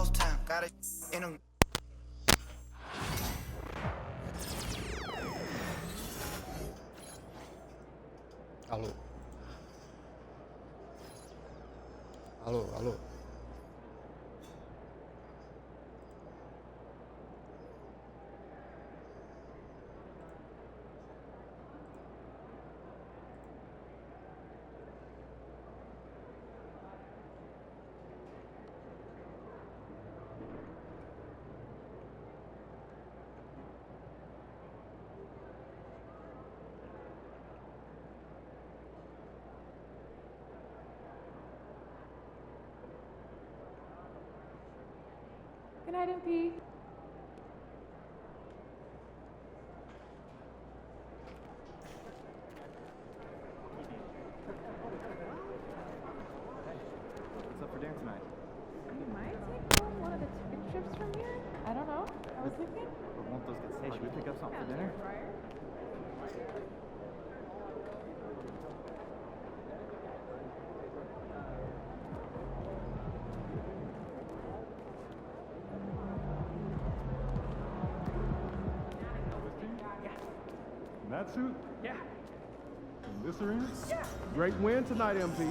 ghost town. Got it in them. Alô? Alô, alô? Good night, MP. What's up for dinner tonight? We might take home one of the ticket strips from here. I don't know. I was thinking. Or won't those get? Hey, should we pick up something for dinner? In that suit? Yeah. In this arena? Yeah. Great win tonight, MP.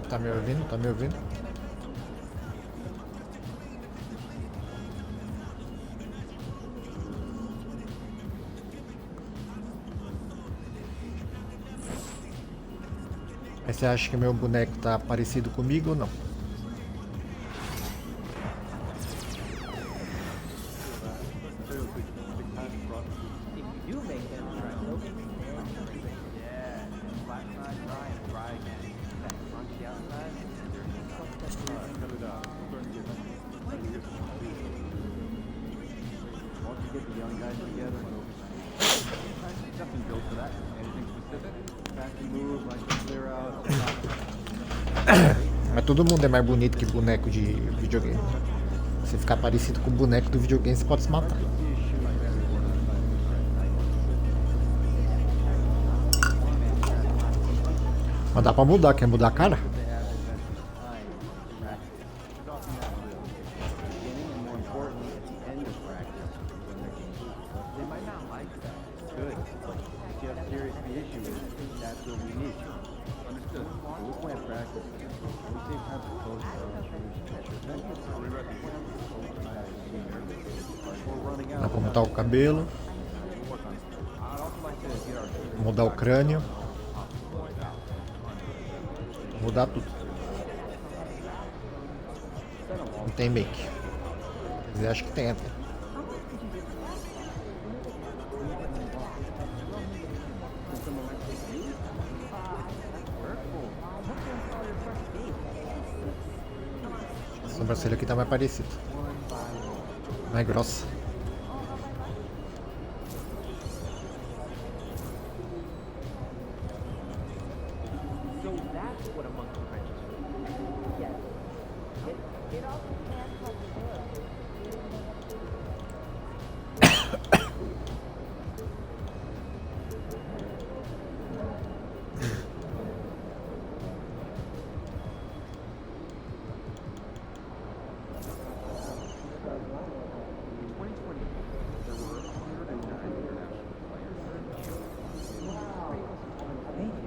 Tá me ouvindo? Tá me ouvindo? Aí você acha que meu boneco tá parecido comigo ou não? Mas todo mundo é mais bonito que boneco de videogame. Se ficar parecido com o boneco do videogame, você pode se matar. Mas dá pra mudar, quer mudar a cara? Dá pra mudar o cabelo, mudar o crânio, mudar tudo. Não tem make. Quer dizer, acho que tem até. sobrancelha aqui tá mais parecido. Mais grossa. So that's what a monkey wrench is for. Yes. It also can help the In 2020, there were 109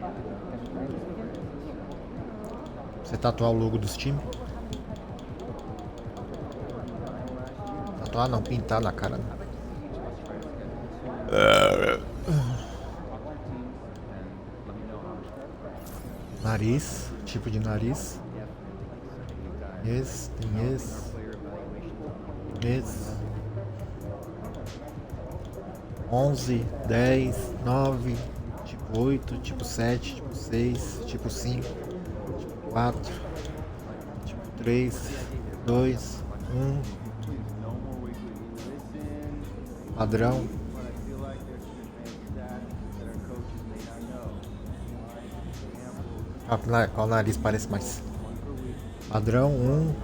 international players. Você tatuar o logo dos times? Tatuar não, pintar na cara. Nariz, tipo de nariz. Esse, tem esse. Esse. 11, 10, 9, tipo 8, tipo 7, tipo 6, tipo 5, tipo 4, tipo 3, 2, 1. Padrão. Qual nariz parece mais? Padrão 1,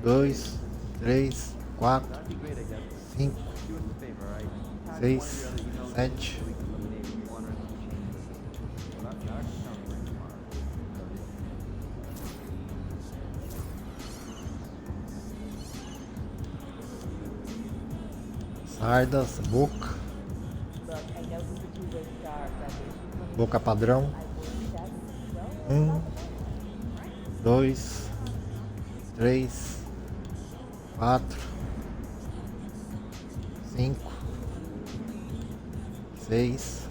2, 3, 4, 5, 6, 7. Sardas, boca. Boca padrão. 1, 2, 3, 4, 5, 6,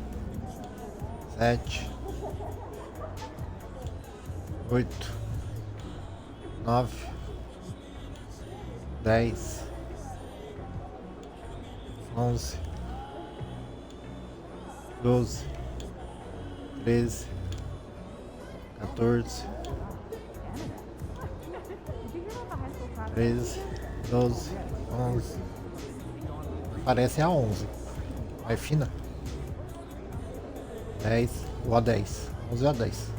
7, 8, 9, 10, 11, 12, 13, 14, 13, 12, 11. Parece a 11. Mais fina. 10 ou a 10. 11 ou a 10.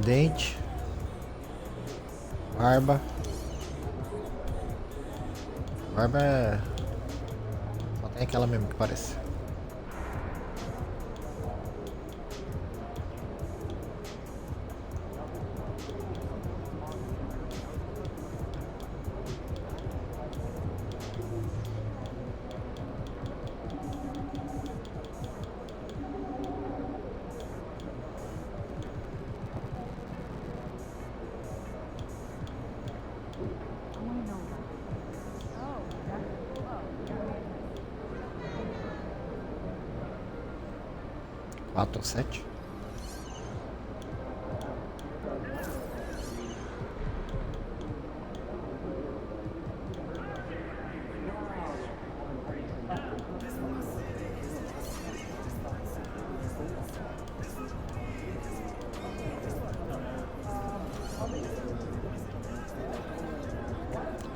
Dente. Barba. Barba é... Só tem aquela mesmo que parece. Quatro ou 7.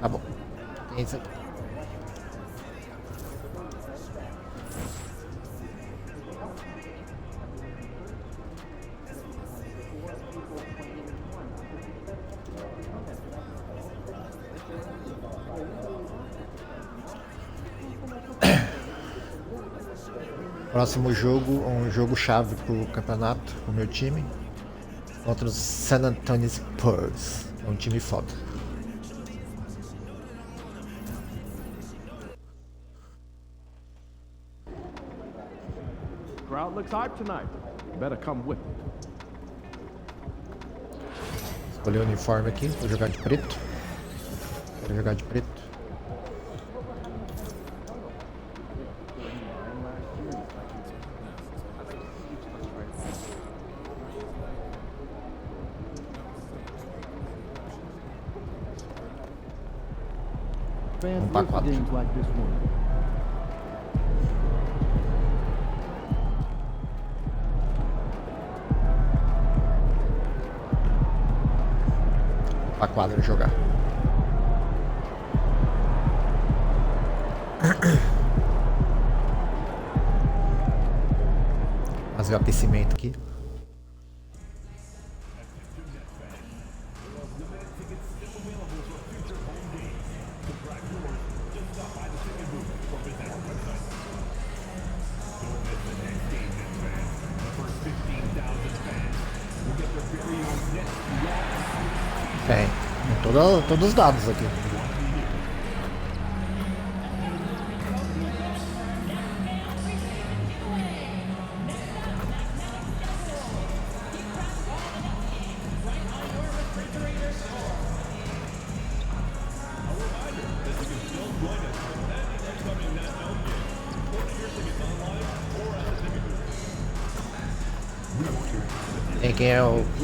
Tá bom. Tem isso aqui. Próximo jogo, um jogo chave pro campeonato, o meu time, contra os San Antonio Spurs, é um time foda. Crowd looks hype tonight. Better come with it. Escolhi o uniforme aqui, vou jogar de preto. Quero jogar de preto. Fans pra live for quatro. games like this one. pra quadra jogar. Fazer o aquecimento aqui. Tem todos os dados aqui. Tem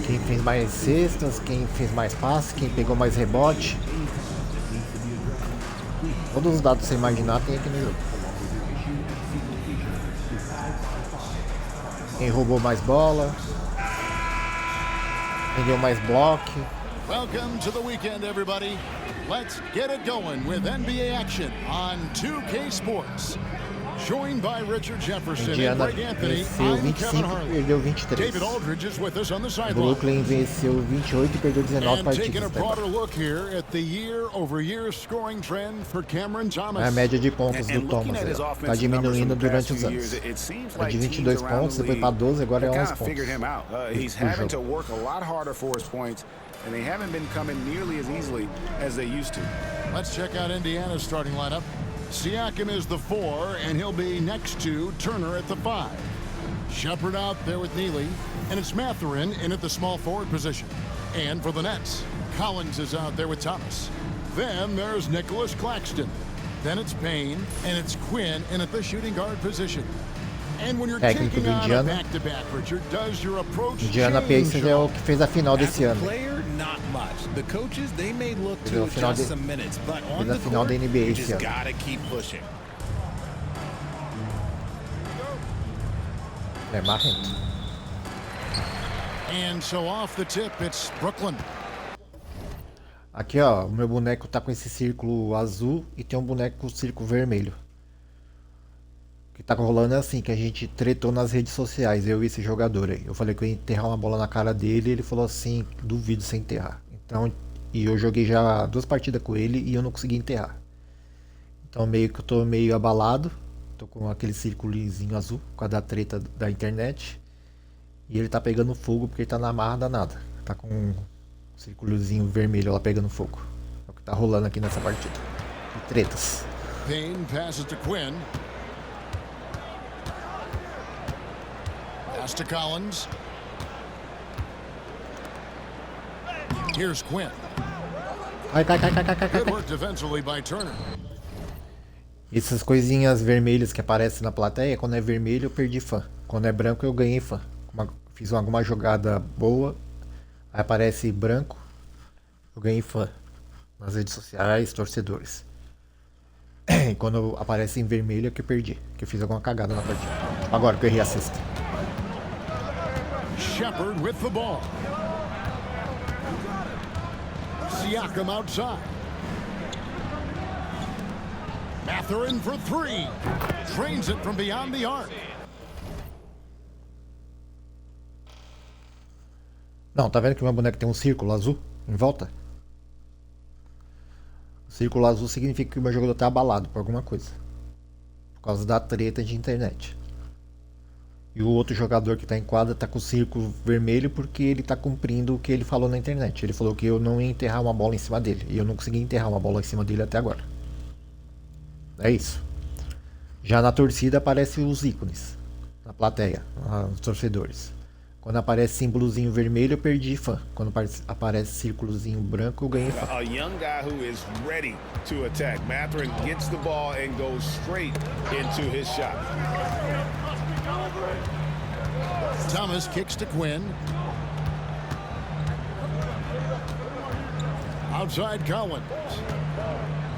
quem fez mais cestas, quem fez mais passes, quem pegou mais rebote. Todos os dados que você imaginar tem aqui no jogo. Quem roubou mais bola, quem deu mais bloco. Welcome to the weekend, everybody. Let's get it going with NBA action on 2K Sports. Joined by Richard Jefferson and Indiana Greg Anthony, venceu I'm 25 Kevin e Harlan. perdeu 23. David Aldridge is with us on the sideline. Brooklyn venceu 28 e perdeu 19 And taking partidas. a broader look here at the year-over-year scoring trend for Cameron Thomas. É a média de pontos do And Thomas. looking at his Está offensive diminuindo numbers from the durante past os few anos. years, it seems É like de teams 22 around pontos, the depois para 12, agora é league 11 have kinda figured him pontos. out. He's por having jogo. to work a lot harder for his points, and they haven't been coming nearly as easily as they used to. Let's check out Indiana's starting lineup. Siakam is the 4, and he'll be next to Turner at the 5. Shepard out there with Neely, and it's Mathurin in at the small forward position. And for the Nets, Collins is out there with Thomas. Then there's Nicholas Claxton. Then it's Payne, and it's Quinn in at the shooting guard position. And when you're Técnico taking do on a Indiana. back-to-back, Richard, does your approach Indiana change Pacers at é all? o que fez a final desse As a ano. player, not much. The coaches, they may look Fez to a final adjust de- some minutes, but on fez a the final court, da NBA you esse just ano. gotta keep pushing. É marrento. And so off the tip, it's Brooklyn. Aqui, ó, o meu boneco tá com esse círculo azul e tem um boneco com círculo vermelho. O que tá rolando é assim, que a gente tretou nas redes sociais, eu e esse jogador aí. Eu falei que eu ia enterrar uma bola na cara dele e ele falou assim, duvido você enterrar. Então, e eu joguei já 2 partidas com ele e eu não consegui enterrar. Então meio que eu tô meio abalado. Tô com aquele círculozinho azul, por causa da treta da internet. E ele tá pegando fogo porque ele tá na marra danada. Tá com um círculozinho vermelho lá pegando fogo. É o que tá rolando aqui nessa partida. E tretas. Payne passes to Quinn. Pass to Collins. Here's Quinn. Ai, cai. Good work defensively by Turner. Essas coisinhas vermelhas que aparecem na plateia, quando é vermelho eu perdi fã. Quando é branco eu ganhei fã. Fiz alguma jogada boa, aí aparece branco, eu ganhei fã. Nas redes sociais, torcedores. E quando aparece em vermelho é que eu perdi. Que eu fiz alguma cagada na partida. Agora que eu errei a cesta. Shepard with the ball. Siakam outside. Mathurin for 3. Trains it from beyond the arc. Não, tá vendo que meu boneco tem um círculo azul em volta? O círculo azul significa que o meu jogador tá abalado por alguma coisa. Por causa da treta de internet. E o outro jogador que tá em quadra tá com o círculo vermelho porque ele tá cumprindo o que ele falou na internet. Ele falou que eu não ia enterrar uma bola em cima dele. E eu não consegui enterrar uma bola em cima dele até agora. É isso. Já na torcida aparecem os ícones. Na plateia, os torcedores. Quando aparece símbolozinho vermelho, eu perdi fã. Quando aparece círculozinho branco, eu ganhei fã. A young guy who is ready to attack. Mathurin gets the ball and goes straight into his shot. Thomas kicks to Quinn. Outside Collins.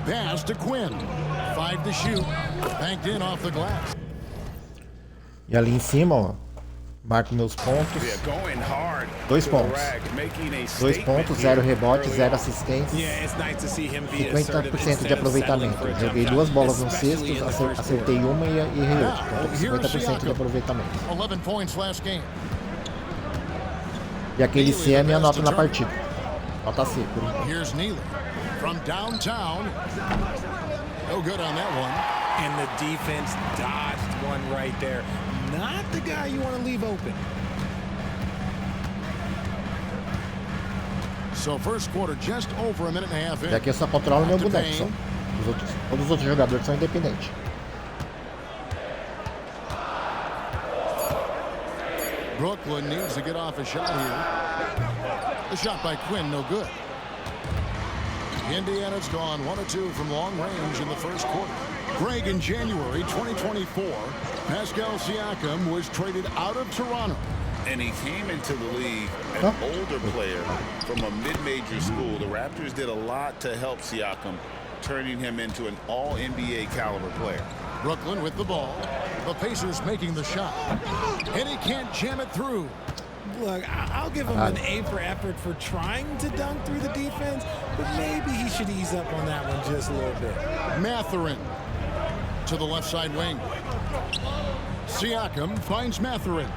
Pass to Quinn. 5 to shoot. Banked in off the glass. E ali em cima, ó, Marco meus pontos. Yeah, going hard 2 to the pontos. rack, making a 2 statement pontos, here 0 rebote, early 0 on. assistências. Yeah, it's nice to see him be assertive 50% de instead of settling aproveitamento. for a jump Joguei shot, 2 bolas no especially cesto, in the first acertei quarter. uma e errei outra. Então tô com Here's 50% de Siakam. aproveitamento. 11 points last game. E aquele C é a minha nota na partida. Nota C, por enquanto. Here's Neely from downtown. No good on that one. And the defense dodged one right there. Not the guy you want to leave open. So first quarter just over a minute and a half in. E aqui eu só controlo meu boneco, só. Todos os outros jogadores são independentes. Brooklyn needs to get off a shot here. The shot by Quinn, no good. Indiana's gone 1 of 2 from long range in the first quarter. Greg, in January 2024, Pascal Siakam was traded out of Toronto. And he came into the league an older player from a mid-major school. The Raptors did a lot to help Siakam, turning him into an all-NBA caliber player. Brooklyn with the ball. The Pacers making the shot. And he can't jam it through. Look, I'll give him an A for effort for trying to dunk through the defense, but maybe he should ease up on that one just a little bit. Mathurin to the left side wing. Siakam finds Mathurin.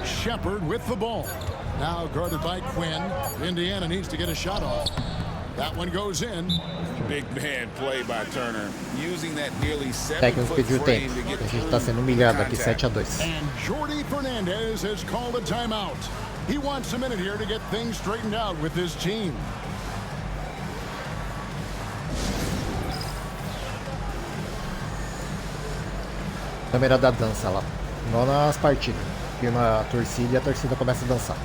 Shepard with the ball. Now guarded by Quinn. Indiana needs to get a shot off. That one goes in. Big man play by Turner, using that nearly O técnico 7-foot pediu frame tempo. to get A gente through está sendo humilhado aqui, contact. 7-2. And Jordi Fernandez has called a timeout. He wants a minute here to get things straightened out with his team. Câmera da dança lá. Igual nas partidas. Firma a torcida e a torcida começa a dançar.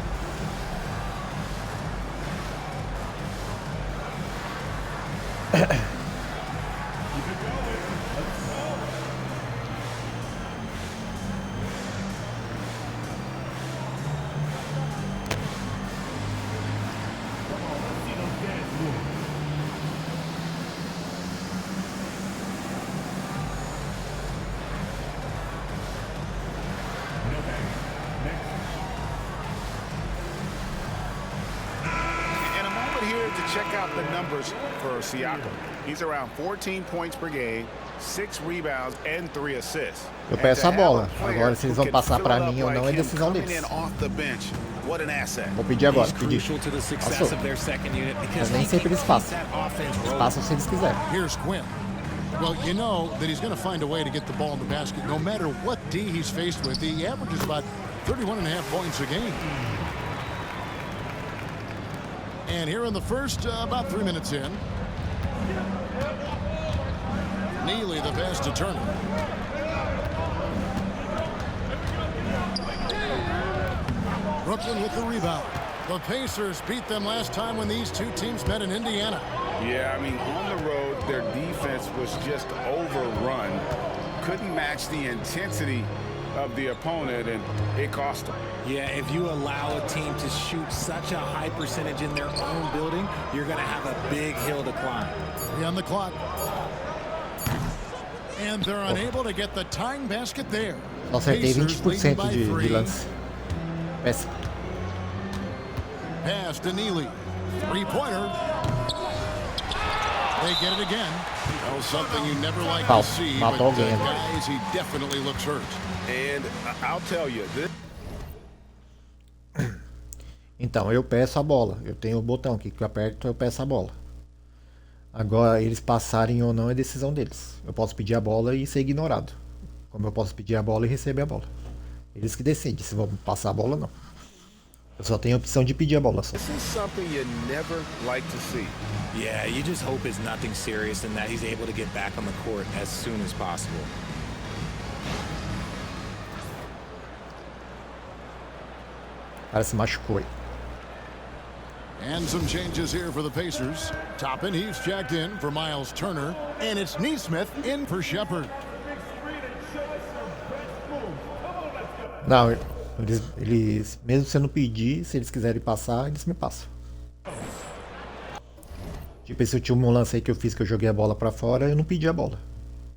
And a moment here to check out the numbers for Siakam. He's around 14 points per game, 6 rebounds, and 3 assists. Eu And peço to a have bola. player Agora se eles who vão can passar fill pra it up mim ou não é like him decisão coming deles. in off the bench. What an asset. Vou pedir agora, He's pedir. crucial to the success Passou. of their second unit because Mas nem he sempre can eles keep passam. that offense Eles rolling. passam se eles quiserem. Here's Quinn. Well, you know that he's going to find a way to get the ball in the basket. No matter what D he's faced with, he averages about 31.5 points a game. And here in the first, about 3 minutes in, Neely the pass to Turner. Brooklyn with the rebound. The Pacers beat them last time when these two teams met in Indiana. Yeah, I mean, on the road, their defense was just overrun. Couldn't match the intensity of the opponent, and it cost them. Yeah, if you allow a team to shoot such a high percentage in their own building, you're going to have a big hill to climb. 3 on the clock. And they're unable to get the tying basket there. Só acertei Pacers leading 20% by de 3. lance. Péssimo. Pass to Neely. Three-pointer. They get it again. Oh, something you never like Foul. to see, Matou but alguém. guys, he definitely looks hurt. And I'll tell you, this Então, eu peço a bola. Eu tenho o botão aqui que eu aperto, eu peço a bola. Agora, eles passarem ou não é decisão deles. Eu posso pedir a bola e ser ignorado. Como eu posso pedir a bola e receber a bola. Eles que decidem se vão passar a bola ou não. Eu só tenho a opção de pedir a bola só. is something you never like to see. Yeah, you just hope it's nothing serious and that he's able to get back on the court as soon as possible. O cara se machucou aí. And some changes here for the Pacers. Toppin, he's checked in for Miles Turner. And it's Neesmith in for Shepard. Não, eles, mesmo se eu não pedir, se eles quiserem passar, eles me passam. Tipo, esse último lance aí que eu fiz, que eu joguei a bola pra fora, eu não pedi a bola.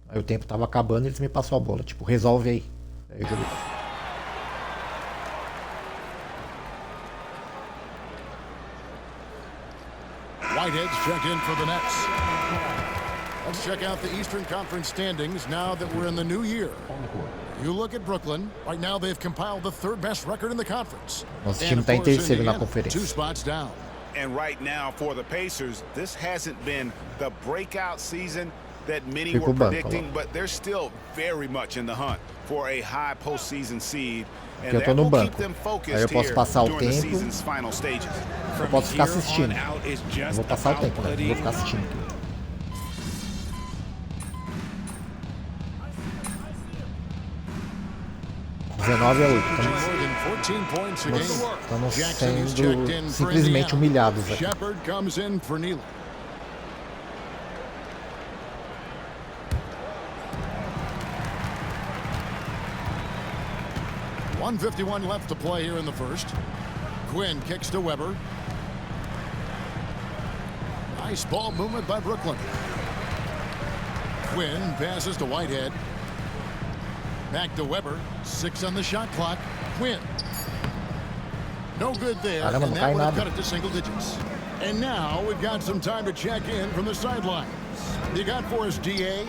Aí o tempo tava acabando e eles me passaram a bola. Tipo, resolve aí. Aí eu joguei. Whitehead's checked in for the Nets. Let's check out the Eastern Conference standings now that we're in the new year. You look at Brooklyn. Right now they've compiled the third best record in the conference. Nosso And time of tá em course, terceiro na Indiana, conferência. 2 spots down. And right now for the Pacers, this hasn't been the breakout season that many Fica were o banco, predicting, ó. but they're still very much in the hunt for a high postseason seed. Aqui And eu tô that no will keep banco. them Aí eu focused posso here passar o during the tempo. season's final stages. Eu posso ficar assistindo. Here on out is Eu just vou passar o about tempo, né? Eu vou ficar assistindo aqui. More than 14 points a game. Estamos Jackson is sendo checked in for simplesmente Indiana. humilhados aqui. Shepard comes in for Neely. .151 left to play here in the first. Quinn kicks to Weber. Nice ball movement by Brooklyn. Quinn passes to Whitehead. Back to Weber. 6 on the shot clock. Quinn. No good there, Caramba, and não that cai would have nada. cut it to single digits. And now we've got some time to check in from the sidelines. You got for us, DA?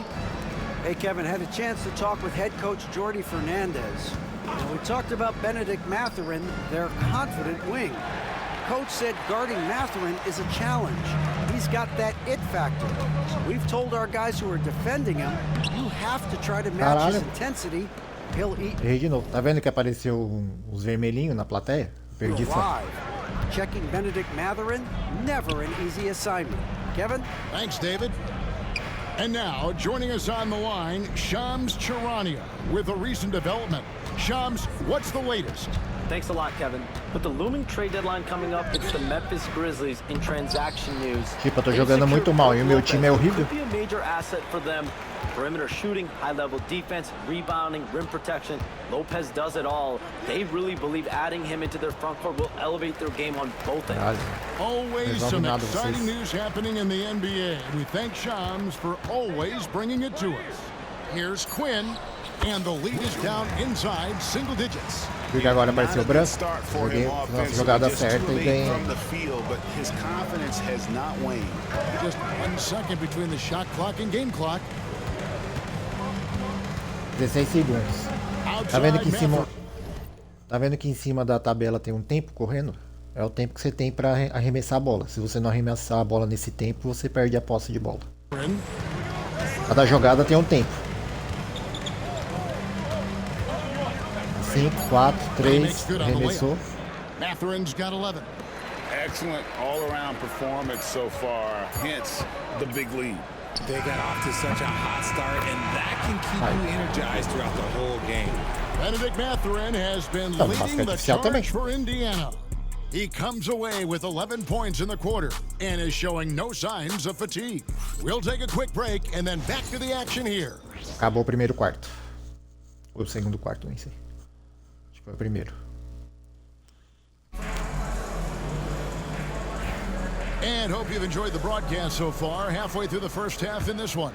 Hey, Kevin, had a chance to talk with head coach Jordy Fernandez. And we talked about Benedict Mathurin, their confident wing. Coach said guarding Mathurin is a challenge. He's got that it factor. We've told our guys who are defending him, you have to try to match his Caralho. intensity. He'll eat Errei de novo. Tá vendo que apareceu uns vermelhinhos na plateia? Perdi you fã. alive. Checking Benedict Mathurin, never an easy assignment. Kevin? Thanks, David. And now, joining us on the line, Shams Charania with a recent development. Shams, what's the latest? Thanks a lot, Kevin. With the looming trade deadline coming up, it's the Memphis Grizzlies in transaction news. Tipo, eu tô jogando muito mal e o meu time é horrível. Could be a major asset for them. Perimeter shooting, high-level defense, rebounding, rim protection. Lopez does it all. They really believe adding him into their front court will elevate their game on both ends. Caralho. Always Resolve some nada exciting vocês. news happening in the NBA. We thank Shams for always bringing it to us. Here's Quinn, and the lead is down inside single digits. Porque agora apareceu o branco. Start for Joguei him nossa offensively, jogada just certa too e late ganhei. from the field, but his confidence has not waned. Just 1 second between the shot clock and game clock. 16 segundos. Tá vendo que em cima. Tá vendo que em cima da tabela tem um tempo correndo? É o tempo que você tem pra arremessar a bola. Se você não arremessar a bola nesse tempo, você perde a posse de bola. Cada jogada tem um tempo. 5, 4, 3, arremessou. Mathurin's got 11. Excellent all-around performance so far, hence the big lead. They got off to such a hot start, and that can keep you energized throughout the whole game. Benedict Mathurin has been Tá, leading the basquete também. charge for Indiana. He comes away with 11 points in the quarter and is showing no signs of fatigue. We'll take a quick break and then back to the action here. Acabou o primeiro quarto. Ou o segundo quarto, nem sei. Acho que foi o primeiro. And hope you've enjoyed the broadcast so far. Halfway through the first half in this one.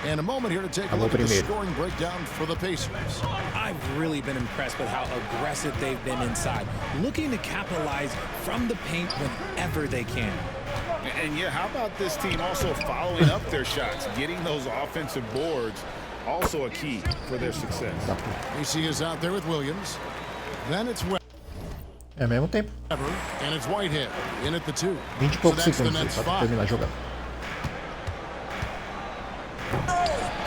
And a moment here to take a look at the scoring breakdown for the Pacers. I've really been impressed with how aggressive they've been inside, looking to capitalize from the paint whenever they can. And yeah, how about this team also following up their shots, getting those offensive boards, also a key for their success. AC is out there with Williams. Then it's Weber, É ao mesmo tempo. and it's Whitehead in at the 2. 20 e poucos that's the segundos Nets' pra 5. terminar jogando.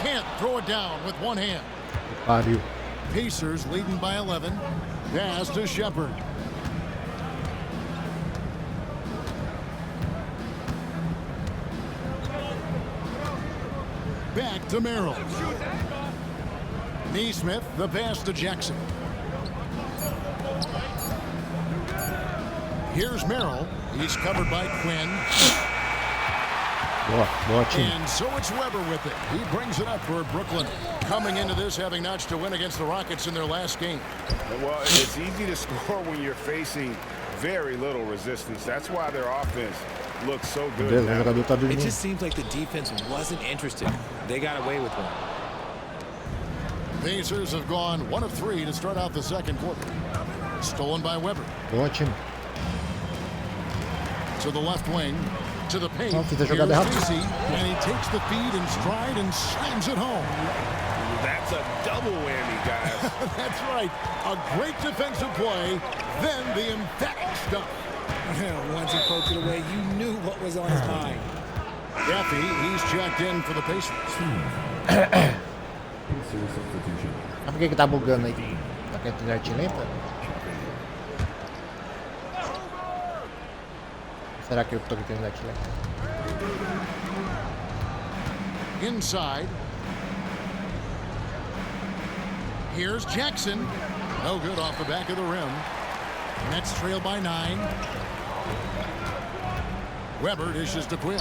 Can't throw it down with one hand. Pariu. Pacers leading by 11. Pass to Shepard. Back to Merrill. Neesmith, the pass to Jackson. Here's Merrill. He's covered by Quinn. Boa, boa time. And so it's Weber with it. He brings it up for Brooklyn. Coming into this, having notched a win against the Rockets in their last game. Well, it's easy to score when you're facing very little resistance. That's why their offense looks so good Deus, o now. jogador tá It dormindo. just seems like the defense wasn't interested. They got away with one. Pacers have gone 1 of 3 to start out the second quarter. Stolen by Weber. Boa, time. To the left wing. To the paint. Não, fiz a Here's jogada errada. Macy, and he takes the feed in stride and slams it home. That's a double whammy, guys. That's right. A great defensive play, then the emphatic stuff. Once he poked it away, you knew what was on his mind. Gaffey, he's checked in for the Pacers. Mas por que tá bugando aí? Tá com a internet lenta? Será que eu tô com a internet lenta? Inside. Here's Jackson. No good off the back of the rim. Nets trail by 9. Weber dishes to Quinn.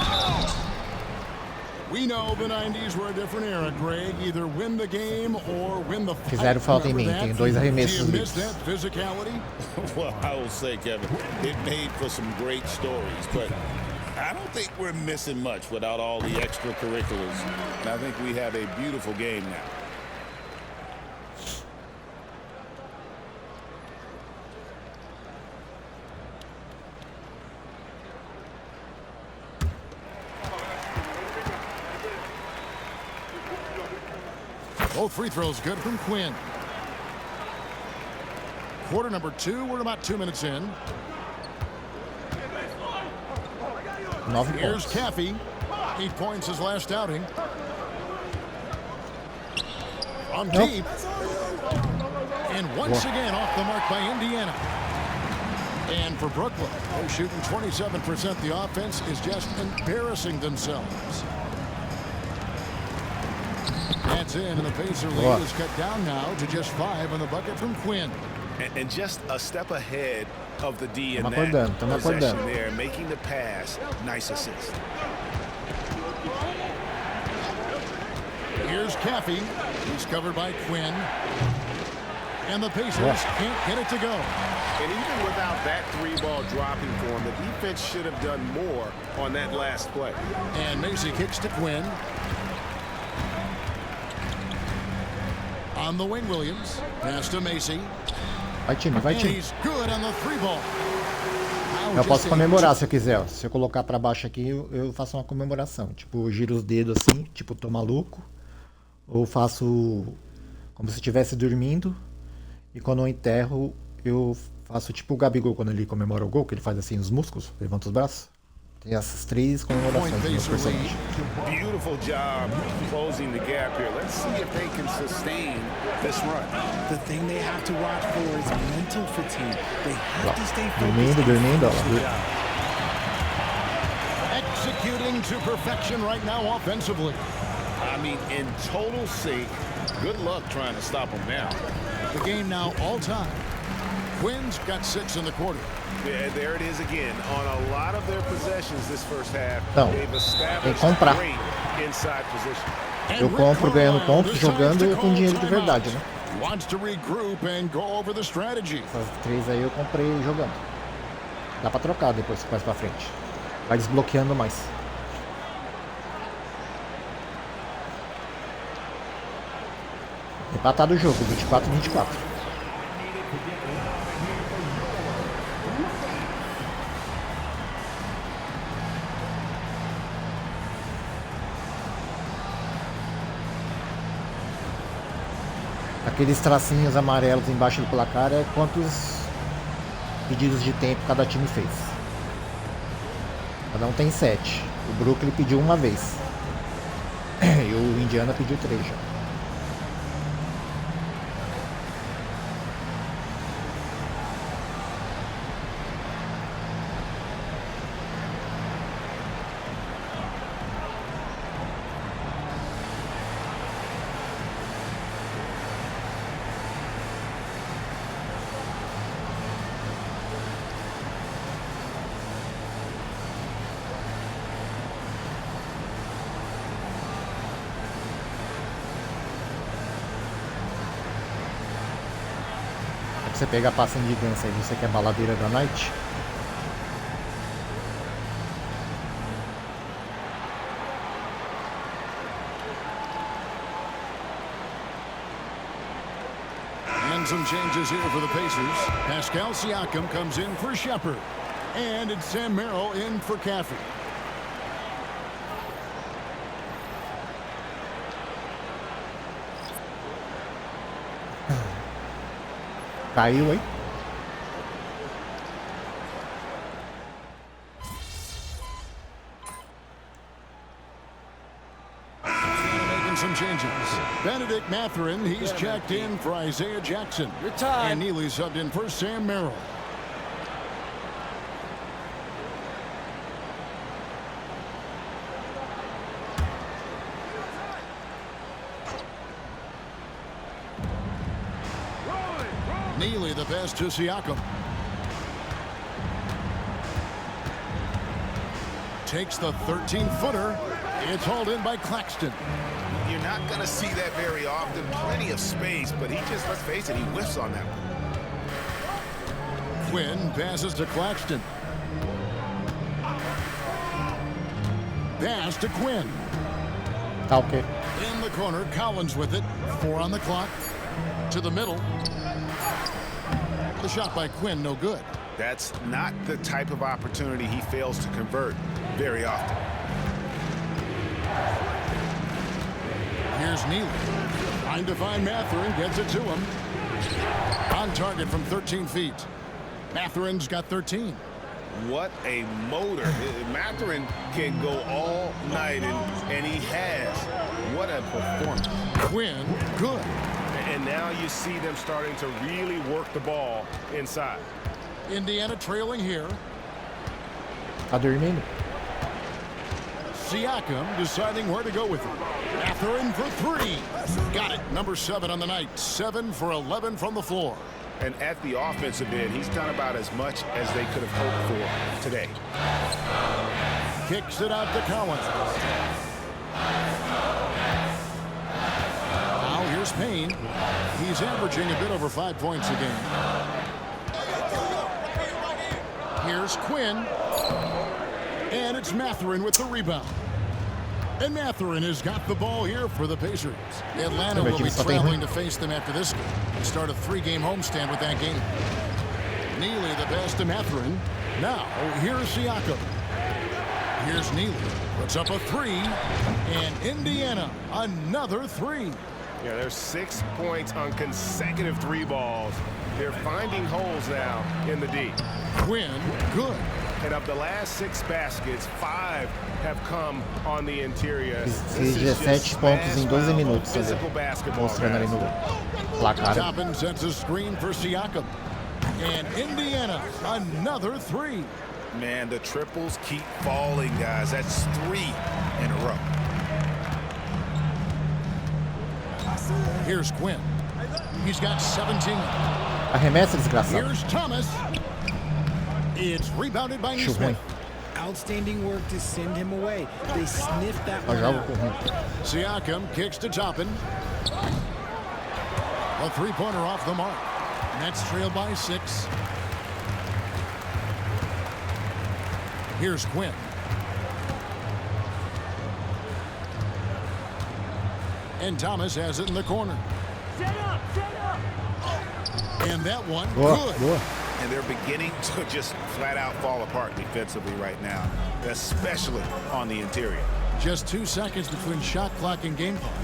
We know the 90s were a different era, Greg. Either win the game or win the fight. Fizeram falta em mim. Tenho 2 arremessos Do you miss livres. that physicality? Well, I will say, Kevin, it made for some great stories, but I don't think we're missing much without all the extracurriculars. And I think we have a beautiful game now. Both free throws good from Quinn. Quarter number 2, we're about 2 minutes in. 9 Here's pontos. Caffey. 8 points his last outing. From Nope. deep. And once again off the mark by Indiana. And for Brooklyn, they're shooting 27%. The offense is just embarrassing themselves. That's in, and the Pacer lead is cut down now to just 5 on the bucket from Quinn. And just a step ahead of the D in Tamo that acordando, tamo possession acordando. there, making the pass. Nice assist. Here's Caffey. He's covered by Quinn. And the Pacers can't get it to go. And even without that 3-ball dropping for him, the defense should have done more on that last play. And Macy kicks to Quinn. On the wing, Williams. Pass to Macy. Vai, time, vai, And time. he's good on the 3-ball. Eu posso comemorar se eu quiser, ó. Se eu colocar pra baixo aqui, eu faço uma comemoração. Tipo, eu giro os dedos assim, tipo, tô maluco. Ou faço como se estivesse dormindo. E quando eu enterro, eu faço tipo o Gabigol quando ele comemora o gol, que ele faz assim os músculos, levanta os braços. Tem essas 3 comemorações no meu personagem. Beautiful job closing the gap here. Let's see if they can sustain this run. The thing they have to watch for is mental fatigue. They have to stay focused. Dormindo, ó. Executing to perfection right now offensively. I mean, in total sync. Good luck trying to stop them now. The game now all time. Quinn's got 6 in the quarter. Yeah, there it is again. On a lot of their possessions this first half, Não, they've tem que established comprar. great inside position. Eu compro ganhando pontos, jogando com dinheiro de verdade, né? Wants to regroup and go over the strategy. Essas 3 aí eu comprei jogando. Dá pra trocar depois, mais pra frente. Vai desbloqueando mais. Empatado o jogo, 24-24. Aqueles tracinhos amarelos embaixo do placar é quantos pedidos de tempo cada time fez. Cada um tem 7. O Brooklyn pediu uma vez. E o Indiana pediu 3 já. Você pega a passing de dança e você quer baladeira da night? Making some changes here for the Pacers. Pascal Siakam comes in for Shepard. And it's Sam Merrill in for Caffey. Caiu, hein? Making some changes. Benedict Mathurin, he's checked in for Isaiah Jackson. Your time. And Neely subbed in for Sam Merrill. Neely the pass to Siakam. Takes the 13-footer. It's hauled in by Claxton. You're not going to see that very often. Plenty of space, but he just, let's face it, he whiffs on that one. Quinn passes to Claxton. Pass to Quinn. Tá ok. In the corner, Collins with it. 4 on the clock. To the middle. The shot by Quinn, no good. That's not the type of opportunity he fails to convert very often. Here's Neely. Trying to find Mathurin, gets it to him. On target from 13 feet. Mathurin's got 13. What a motor. Mathurin can go all night, and he has. What a performance. Quinn, good. And now you see them starting to really work the ball inside. Indiana trailing here. Tá dormindo? Siakam deciding where to go with it. Mathurin for 3. Got it. Number 7 on the night. 7 for 11 from the floor. And at the offensive end, he's done about as much as they could have hoped for today. Kicks it out to Collins. Now here's Payne. He's averaging a bit over 5 points a game. Here's Quinn. And it's Mathurin with the rebound. And Mathurin has got the ball here for the Pacers. Atlanta will be traveling to face them after this game and start a 3-game homestand with that game. Neely the pass to Mathurin. Now, here's Siakam. Here's Neely. Puts up a 3. And Indiana, another 3. Yeah, there's 6 points on consecutive 3 balls. They're finding holes now in the D. Quinn, good. And of the last 6 baskets, 5 have come on the interior. Fiz 17 pontos em 12 minutos. Mostrando ali no placar. Toppin sets a screen for Siakam. And Indiana, another 3. Man, the triples keep falling, guys. That's 3 in a row. Here's Quinn. He's got 17. Arremessa, desgraçado. Here's Thomas. It's rebounded by Smith. Outstanding work to send him away. They sniffed that Só one joga out. com ruim. Siakam kicks to Toppin. A 3-pointer off the mark. Nets trailed by 6. Here's Quinn. And Thomas has it in the corner. Set up! And that one, Boa, good. boa. And they're beginning to just flat out fall apart defensively right now, especially on the interior. Just 2 seconds between shot clock and game clock.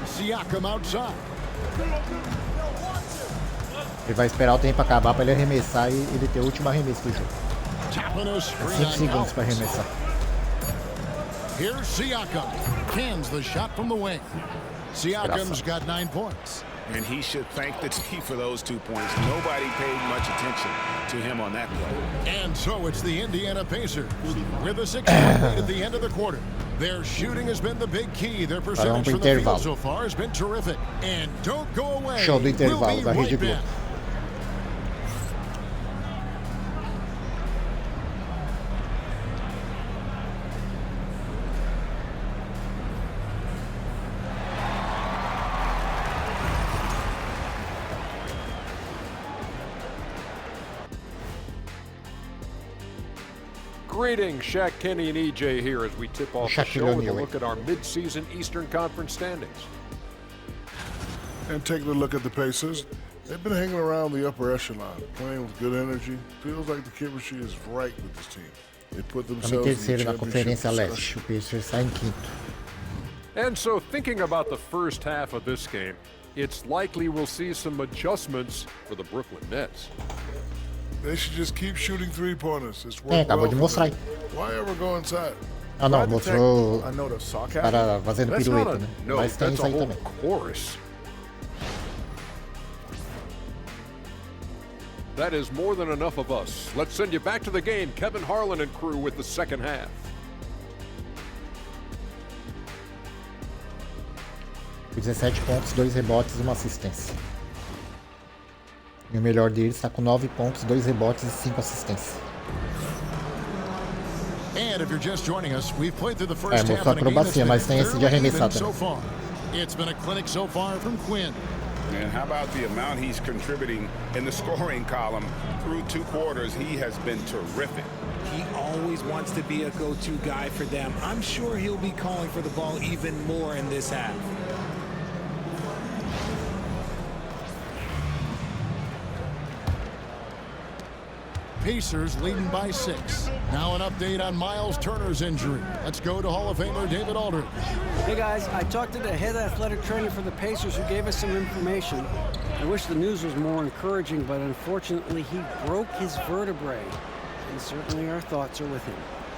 Siakam outside. Ele vai esperar o tempo acabar para ele arremessar e ele ter o último arremesso do jogo. Tapping a 5 screen on segundos para Collins. arremessar. Here's Siakam. Cans the shot from the wing. Siakam's got 9 points. And he should thank the D for those 2 points. Nobody paid much attention to him on that play. And so it's the Indiana Pacers with a 6-point lead at the end of the quarter. Their shooting has been the big key. Their percentage from the field so far has been terrific. And don't go away. Show do intervalo We'll be da Rede right Globo. back. Greetings, Shaq Kenny and EJ here as we tip off the Shaq show with a O'Neal. look at our mid-season Eastern Conference standings. And taking a look at the Pacers, they've been hanging around the upper echelon, playing with good energy. Feels like the chemistry is right with this team. They put Estamos em themselves in the terceiro na championship Conferência discussion. Leste. O Pacers está em quinto. And so, thinking about the first half of this game, it's likely we'll see some adjustments for the Brooklyn Nets. They should just keep shooting three-pointers. It's worked Acabou well de for mostrar them. aí. Why ever go inside? Ah, não, mostrou A note of sock o cara fazendo That's not pirueta, a né? note, Mas tem that's isso a aí whole também. chorus. That is more than enough of us. Let's send you back to the game, Kevin Harlan and crew with the second half. Com 17 pontos, 2 rebotes e uma assistência. E o melhor deles está com 9 pontos, 2 rebotes e 5 assistências. And if you're just joining us, we've played through the first half mostrou of the game. acrobacia, mas tem esse de arremessar So também. far. It's been a clinic so far from Quinn. And how about the amount he's contributing in the scoring column through 2 quarters? He has been terrific. He always wants to be a go-to guy for them. I'm sure he'll be calling for the ball even more in this half. Pacers leading by 6. Now an update on Miles Turner's injury. Let's go to Hall of Famer David Aldridge. Hey guys, I talked to the head athletic trainer for the Pacers who gave us some information. I wish the news was more encouraging, but unfortunately he broke his vertebrae. And certainly our thoughts are with him.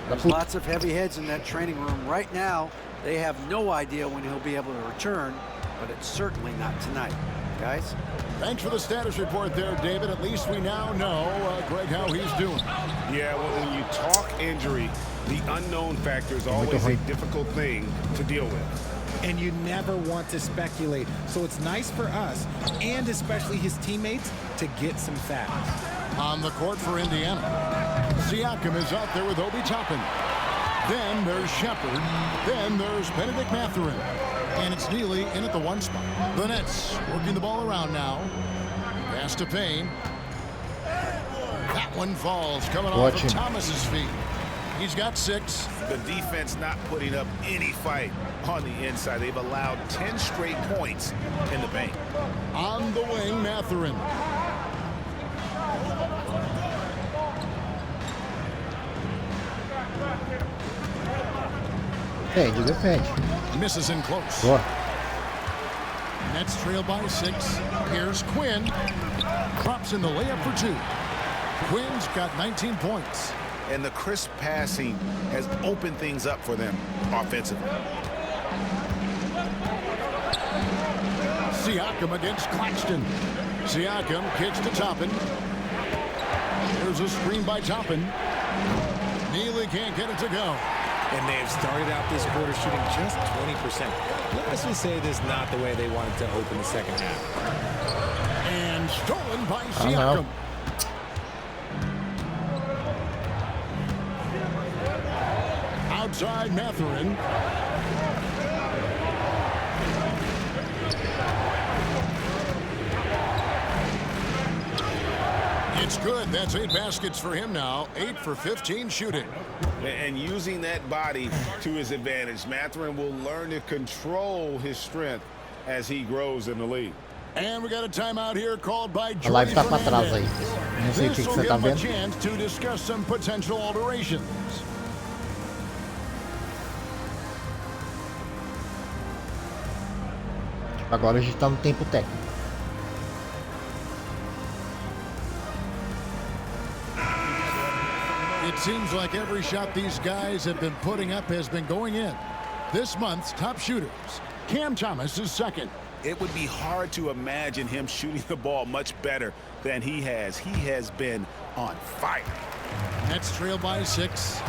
There's lots of heavy heads in that training room right now. They have no idea when he'll be able to return, but it's certainly not tonight. Guys? Thanks for the status report there, David. At least we now know, Greg, how he's doing. Yeah, well, when you talk injury, the unknown factor is always a difficult thing to deal with. And you never want to speculate. So it's nice for us, and especially his teammates, to get some facts. On the court for Indiana, Siakam is out there with Obi Toppin. Then there's Shepard. Then there's Benedict Mathurin. And it's Neely in at the 1 spot. The Nets working the ball around now. Pass to Payne. That one falls, coming off of Thomas's feet. He's got 6. The defense not putting up any fight on the inside. They've allowed 10 straight points in the paint. On the wing, Mathurin. Defende. Misses in close. Boa. Nets trail by 6. Here's Quinn. Drops in the layup for 2. Quinn's got 19 points. And the crisp passing has opened things up for them offensively. Siakam against Claxton. Siakam kicks to Toppin. There's a screen by Toppin. Neely can't get it to go. And they have started out this quarter shooting just 20%. Let's just say this is not the way they wanted to open the second half. And stolen by Siakam. Outside Mathurin. It's good. That's 8 baskets for him now. 8 for 15 shooting. And using that body to his advantage, Mathurin will learn to control his strength as he grows in the league. And we got a timeout here called by A live Jordy tá pra trás Fernandez. aí. Não sei o que This will você give tá him a vendo. chance to discuss some potential alterations. Agora a gente tá no tempo técnico. It seems like every shot these guys have been putting up has been going in. This month's top shooters. Cam Thomas is second. It would be hard to imagine him shooting the ball much better than he has. He has been on fire. Nets trail by 6.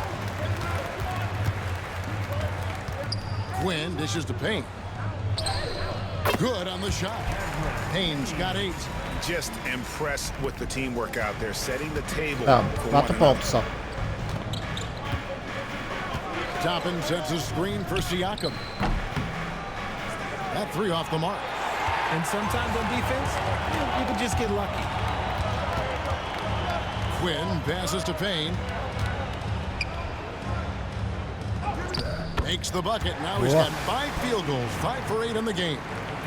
Quinn dishes to Payne. Good on the shot. Payne's got 8. Just impressed with the teamwork out there, setting the table. Tá, for 4 one another. pontos só. Toppin sets a screen for Siakam. That 3 off the mark. And sometimes on defense, you can just get lucky. Quinn passes to Payne. Makes the bucket. Now he's got 5 field goals, 5 for 8 in the game.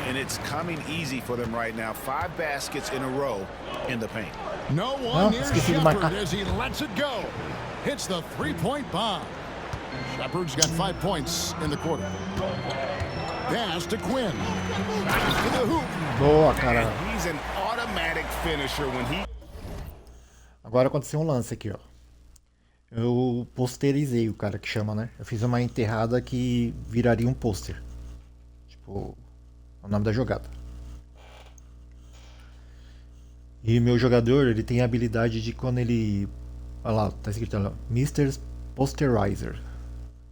and it's coming easy for them right now. 5 baskets in a row in the paint. No one near esqueci de Shepard marcar. as he lets it go. Hits the three-point bomb. Shepard's got 5 points in the quarter. Pass to Quinn. Pass to the hoop. Boa, cara. And he's an automatic finisher when he... Agora aconteceu um lance aqui, ó. Eu posterizei o cara que chama, né? Eu fiz uma enterrada que viraria um pôster. Tipo, o nome da jogada. E meu jogador, ele tem a habilidade de quando ele... Olha lá, tá escrito ali, ó, Mr. Posterizer.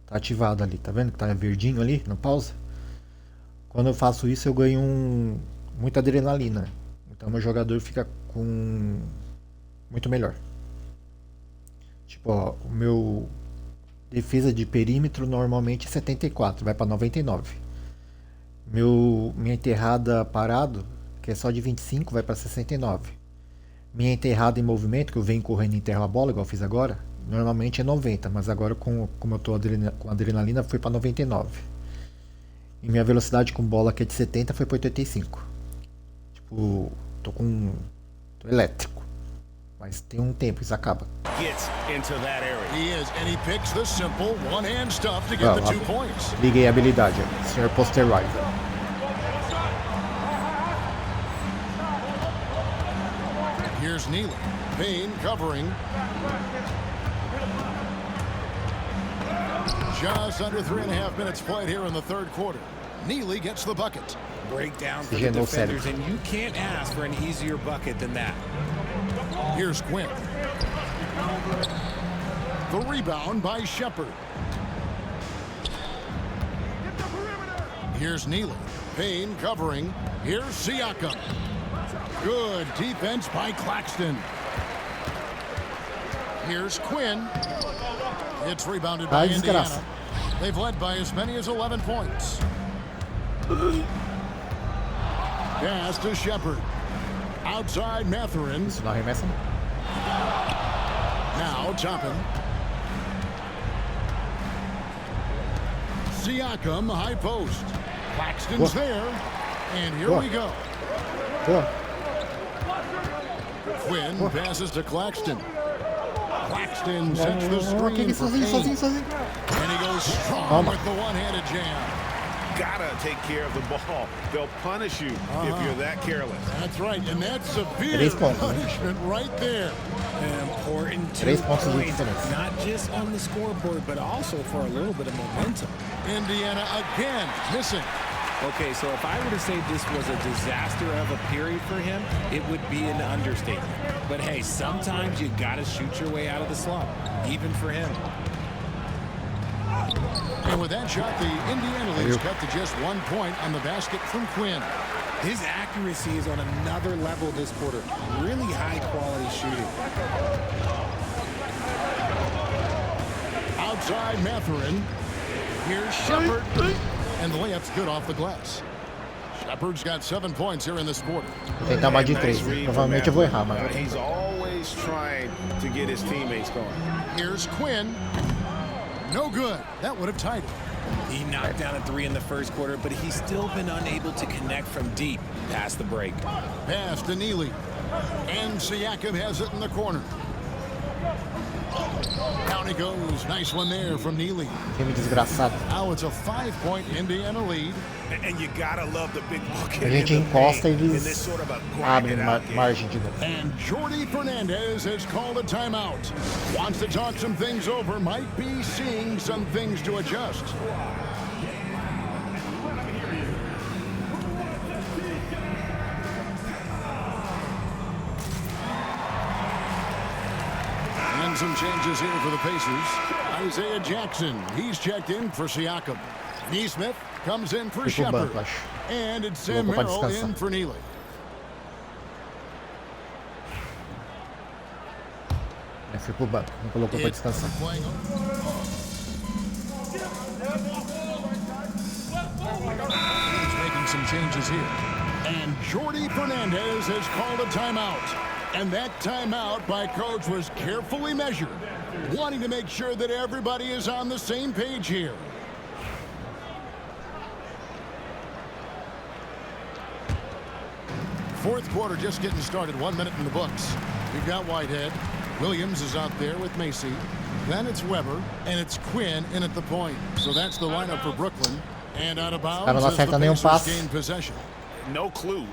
Tá ativado ali, tá vendo que tá verdinho ali, na pausa? Quando eu faço isso, eu ganho muita adrenalina. Então meu jogador fica com... muito melhor. Tipo, ó, o meu defesa de perímetro normalmente é 74, vai para 99. Minha enterrada parado, que é só de 25, vai para 69. Minha enterrada em movimento, que eu venho correndo e enterro a bola, igual eu fiz agora, normalmente é 90, mas agora como eu tô com adrenalina, foi para 99. E minha velocidade com bola, que é de 70, foi para 85. Tipo, tô elétrico. Mas tem um tempo, isso acaba. Gets into that area. He is, and he picks the simple one-hand stuff to get the 2 points. Liguei a habilidade, ó, Sr. Posterizer. Here's Neely. Payne covering. Just under 3.5 minutes played here in the third quarter. Neely gets the bucket. Breakdown for the defenders, and you can't ask for an easier bucket than that. Here's Quinn. The rebound by Shepard. Here's Neely. Payne covering. Here's Siakam. Good defense by Claxton. Here's Quinn. It's rebounded by Indiana. They've led by as many as 11 points. Pass to Shepard. Outside Mathurin. Isso não arremessa? Now Toppin. Siakam, high post. Claxton's there. And here we go. Quinn passes to Claxton. Claxton sets the screen for Payne. And he goes strong with the one-handed jam. Gotta take care of the ball. They'll punish you if you're that careless. That's right, and that's severe punishment right there. An important 2 points, not just on the scoreboard, but also for a little bit of momentum. Indiana again missing. Okay, so if I were to say this was a disaster of a period for him, it would be an understatement. But hey, sometimes you gotta shoot your way out of the slump, even for him. And with that shot, the Indiana lead's cut to just 1 point on the basket from Quinn. His accuracy is on another level this quarter. Really high-quality shooting. Outside Mathurin. Here's Shepard. And the layup's good off the glass. Shepard's got 7 points here in this quarter. Vou tentar mais de 3. Provavelmente eu vou errar, mas... He's always trying to get his teammates going. Here's Quinn. No good. That would have tied it. He knocked down a 3 in the first quarter, but he's still been unable to connect from deep past the break. Pass to Neely. And Siakam has it in the corner. Down he goes. Nice one there from Neely. Time desgraçado. Now it's a 5-point Indiana lead. And you gotta love the big bucket. A gente encosta e eles abrem margem de gol. And Jordi Fernandez has called a timeout. Wants to talk some things over. Might be seeing some things to adjust. And some changes here for the Pacers. Isaiah Jackson, he's checked in for Siakam. Neesmith comes in for Shepard. And it's Sam Merrill in for Neely. Foi pro banco, não colocou para descansar. He's making some changes here. And Jordi Fernandez has called a timeout. And that timeout by coach was carefully measured, wanting to make sure that everybody is on the same page here. Fourth quarter just getting started. 1 minute in the books. We've got Whitehead. Williams is out there with Macy. Then it's Weber, and it's Quinn in at the point. So that's the lineup for Brooklyn. And out of bounds Cara, não as the acerta nenhum Pacers passe. gain possession. No clue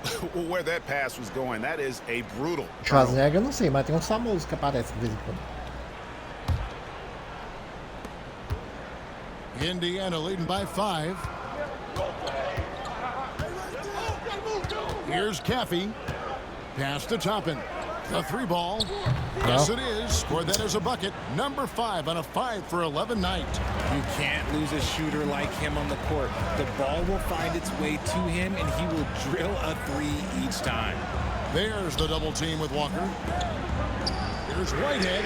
where that pass was going. That is a brutal. Schwarzenegger eu não sei, mas tem uns famosos que aparecem de vez em quando. Indiana leading by 5. Here's Caffey. Pass to Toppin. The 3-ball. Yes, it is. Scored that as a bucket. Number 5 on a 5 for 11 night. You can't lose a shooter like him on the court. The ball will find its way to him, and he will drill a 3 each time. There's the double team with Walker. Here's Whitehead.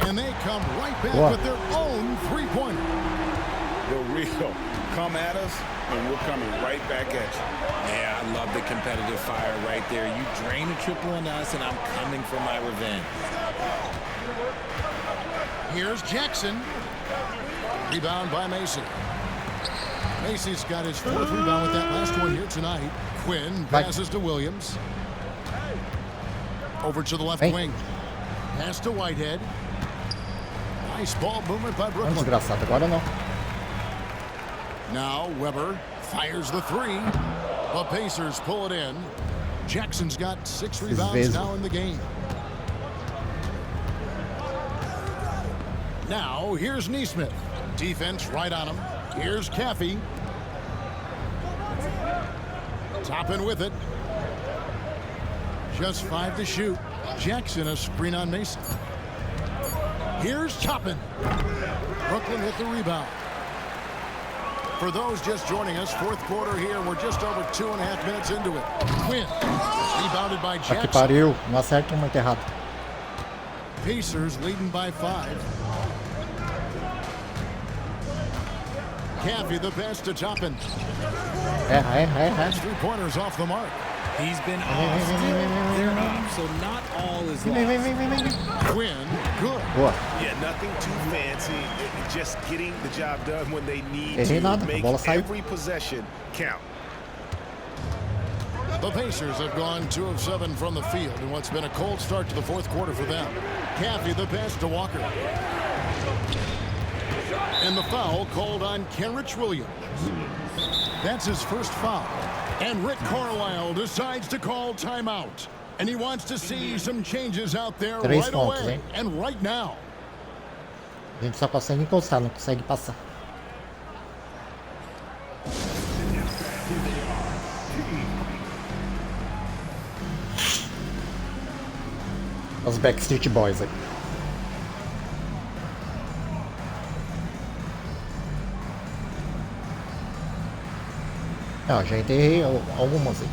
And they come right back with their own 3-pointer. The real come at us, and we're coming right back at you. Yeah, I love the competitive fire right there. You drain a triple on us, and I'm coming for my revenge. Here's Jackson. Rebound by Macy. Macy's got his 4th rebound with that last one here tonight. Quinn passes to Williams. Over to the left wing. Pass to Whitehead. Nice ball movement by Brooklyn. Desgraçado, agora não. Now Weber fires the 3. The Pacers pull it in. Jackson's got 6 rebounds now in the game. Now here's Neesmith. Defense right on him. Here's Caffey. Toppin with it. Just 5 to shoot. Jackson a screen on Mason. Here's Toppin. Brooklyn with the rebound. For those just joining us, 4th quarter here. We're just over 2.5 minutes into it. Quinn. Rebounded by Tá que Jackson. pariu, não acerta muito errado. Pacers leading by 5. Caffey the pass to Toppin. That's 3-pointers off the mark. He's been off. They're up, so not all is lost. Quinn, good. Boa. Yeah, nothing too fancy. Just getting the job done when they need Errei to. nada, a Make bola saiu. every possession count. The Pacers have gone 2 of 7 from the field in what's been a cold start to the 4th quarter for them. Caffey the pass to Walker. And the foul called on Kenrich Williams. That's his first foul. And Rick Carlisle decides to call timeout. And he wants to see some changes out there right away and right now. A gente só consegue encostar, não consegue passar. Os Backstreet Boys aí. Não, já enterrei algumas aí.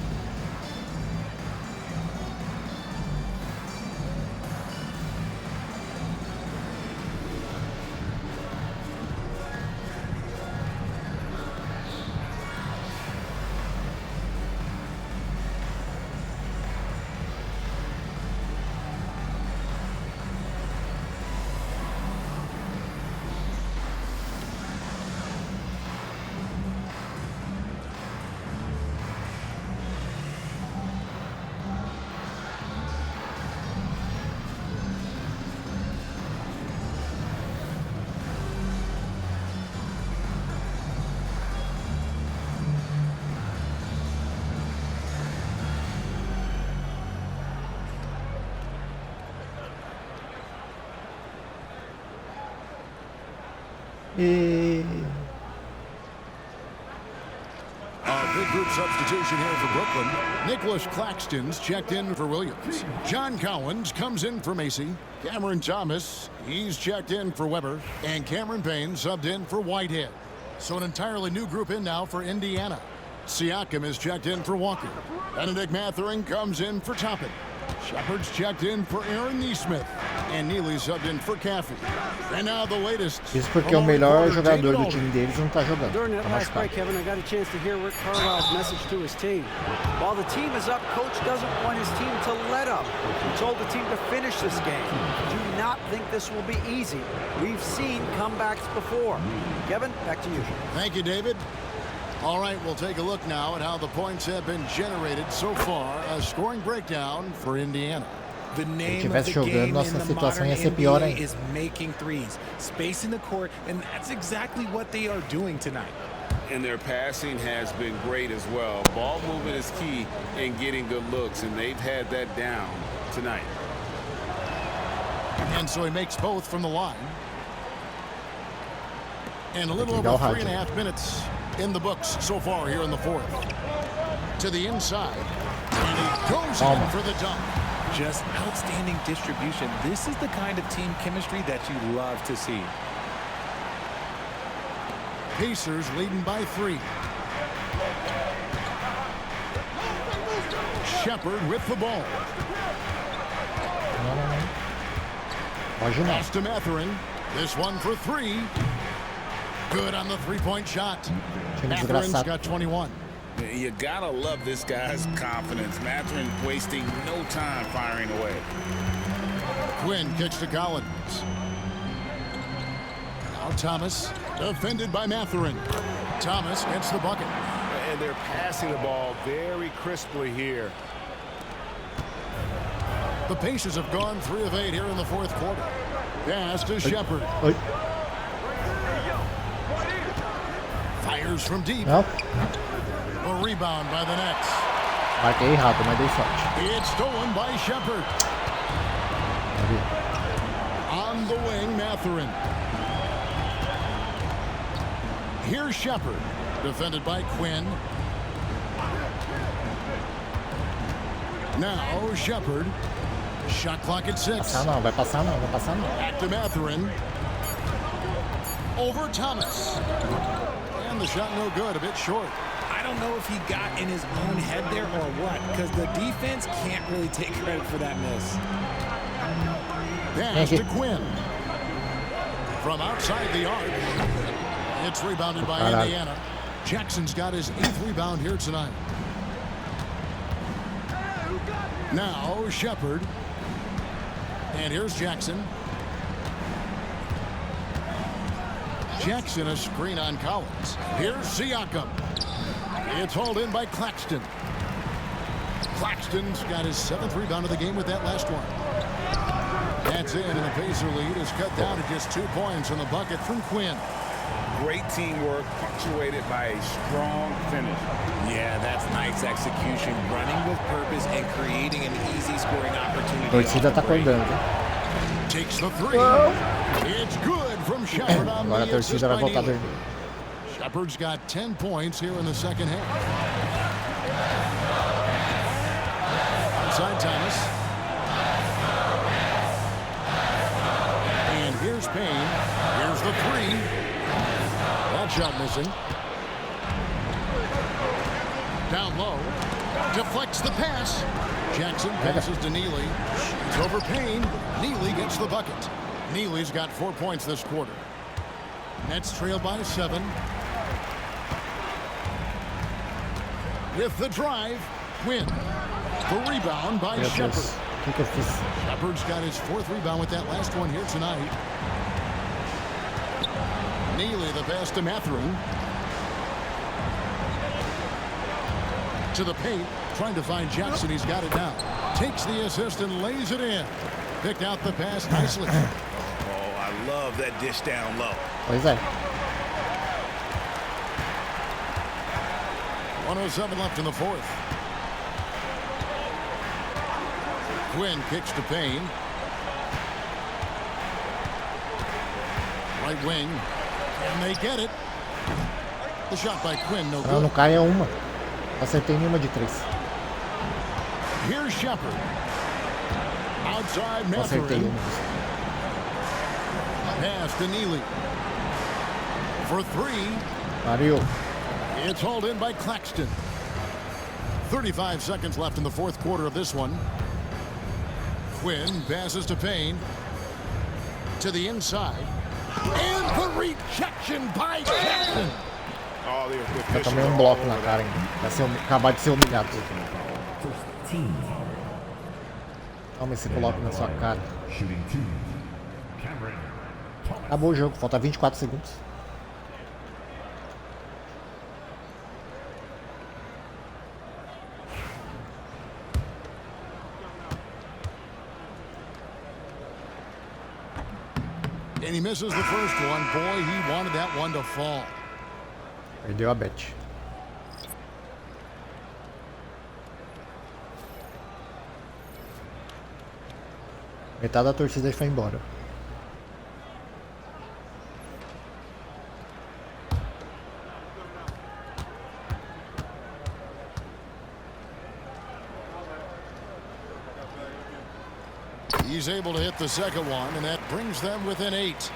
A big group substitution here for Brooklyn. Nicholas Claxton's checked in for Williams. John Cowens comes in for Macy. Cameron Thomas, he's checked in for Weber. And Cameron Payne subbed in for Whitehead. So an entirely new group in now for Indiana. Siakam is checked in for Walker. Benedict Mathurin comes in for Toppin. Shepard's checked in for Aaron Neesmith. And Neely subbed in for Caffey. And now the latest. Isso porque o melhor jogador do time deles não tá jogando. During that Tá last break, machucado. Kevin, I got a chance to hear Rick Carlisle's message to his team. While the team is up, coach doesn't want his team to let up. He told the team to finish this game. Do not think this will be easy. We've seen comebacks before. Kevin, back to you. Thank you, David. All right, we'll take a look now at how the points have been generated so far. A scoring breakdown for Indiana. The name of tivesse the jogando, game nossa in the situação modern ia ser pior NBA ainda. is making threes, spacing the court, and that's exactly what they are doing tonight. And their passing has been great as well. Ball movement is key in getting good looks, and they've had that down tonight. And so he makes both from the line. And a little over 3.5 minutes in the books so far here in the fourth. To the inside. And he goes in for the dunk. Just outstanding distribution. This is the kind of team chemistry that you love to see. Pacers leading by 3. Shepard with the ball. Pass to Mathurin. This one for 3. Good on the three-point shot. Mathurin's got 21. You gotta love this guy's confidence. Mathurin wasting no time firing away. Quinn kicks to Collins. Now Thomas, defended by Mathurin. Thomas gets the bucket. And they're passing the ball very crisply here. The Pacers have gone 3 of 8 here in the fourth quarter. Pass to Shepard. Fires from deep. A rebound by the Nets. Marquei errado, mas dei sorte. It's stolen by Shepard. On the wing, Mathurin. Here's Shepard, defended by Quinn. Now Shepard. Shot clock at 6. Passar não, vai passar não, vai passar não. Back to Mathurin. Over Thomas. And the shot no good, a bit short. I don't know if he got in his own head there or what, because the defense can't really take credit for that miss. Pass to Quinn. From outside the arc. It's rebounded by Indiana. Jackson's got his 8th rebound here tonight. Now Shepard. And here's Jackson. Jackson a screen on Collins. Here's Siakam. It's hauled in by Claxton. Claxton's got his 7th rebound of the game with that last one. That's in, and the Pacer lead is cut down to just 2 points in the bucket from Quinn. Great teamwork, punctuated by a strong finish. Yeah, that's nice execution, running with purpose and creating an easy scoring opportunity. Torcida tá acordando. Takes the 3. It's good from Shepard on Agora a the torcida vai voltar a assist. dormir. Shepard's got 10 points here in the second half. Outside Thomas. And here's Payne. Here's the 3. That shot missing. Down low. Deflects the pass. Jackson passes to Neely. It's over Payne. Neely gets the bucket. Neely's got 4 points this quarter. Nets trail by 7. With the drive, Quinn. The rebound by Shepard. Shepard's got his 4th rebound with that last one here tonight. Neely the pass to Mathurin. To the paint, trying to find Jackson. He's got it now. Takes the assist and lays it in. Picked out the pass nicely. Oh, I love that dish down low. Pois é. 1:07 left in the fourth. Quinn kicks to Payne. Right wing. And they get it. The shot by Quinn, no Não, good. não cai uma. Acertei nenhuma de 3. Here's Shepard. Outside Acertei Mathurin. uma. Pass to Neely. For 3. Mario. It's hauled in by Claxton. 35 seconds left in the fourth quarter of this one. Quinn passes to Payne. To the inside. And the rejection by Jackson. Oh, Eu tomei bloco na cara ainda. Vai ser acabar de ser humilhado. Toma esse bloco na sua cara. Acabou o jogo, falta 24 segundos. And he misses the first one. Boy, he wanted that one to fall. Perdeu a bet. Metade da torcida foi embora. He's able to hit the second one, and that brings them within 8.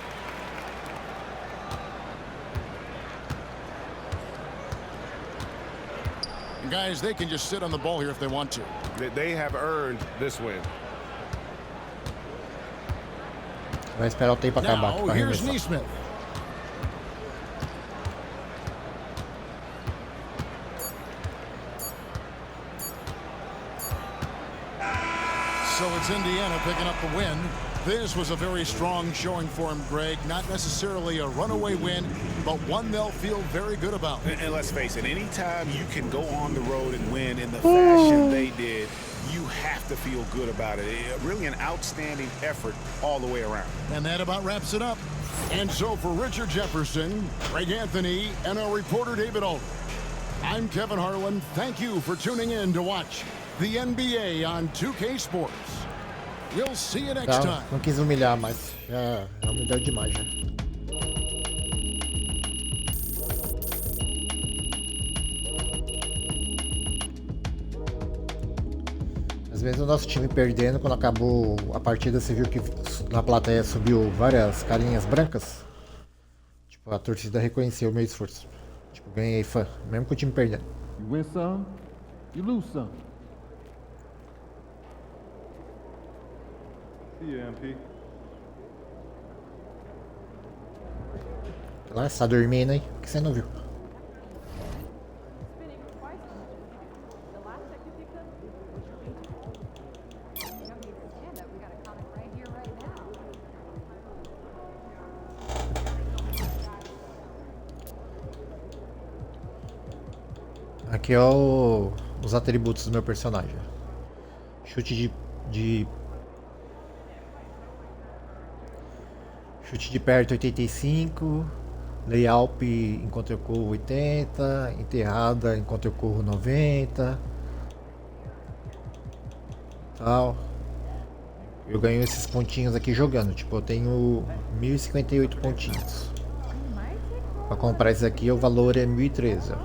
And guys, they can just sit on the ball here if they want to. They have earned this win. Vai esperar o tempo acabar Now, para here's arremessar. Neesmith. So it's Indiana picking up the win. This was a very strong showing for him, Greg. Not necessarily a runaway win, but one they'll feel very good about. And let's face it, anytime you can go on the road and win in the fashion they did, you have to feel good about it. Really an outstanding effort all the way around. And that about wraps it up. And so for Richard Jefferson, Greg Anthony, and our reporter David Alden, I'm Kevin Harlan. Thank you for tuning in to watch the NBA on 2K Sports. We'll see you next time. Não quis humilhar, mas já humilhou demais já. Às vezes o nosso time perdendo, quando acabou a partida, você viu que na plateia subiu várias carinhas brancas. Tipo, a torcida reconheceu o meu esforço. Tipo, ganhei fã, mesmo com o time perdendo. You win some, you lose some. See you, MP. Lá, você tá dormindo aí? O que você não viu? Spinning twice as much. The last I could think of was your beach ball. You don't need to stand up. We got a comic right here, right now. Aqui é os atributos do meu personagem. Chute de perto 85, layup enquanto eu corro 80, enterrada enquanto eu corro 90. Tal. Eu ganho esses pontinhos aqui jogando, tipo, eu tenho 1058 pontinhos. Para comprar esse aqui o valor é 1013, ó.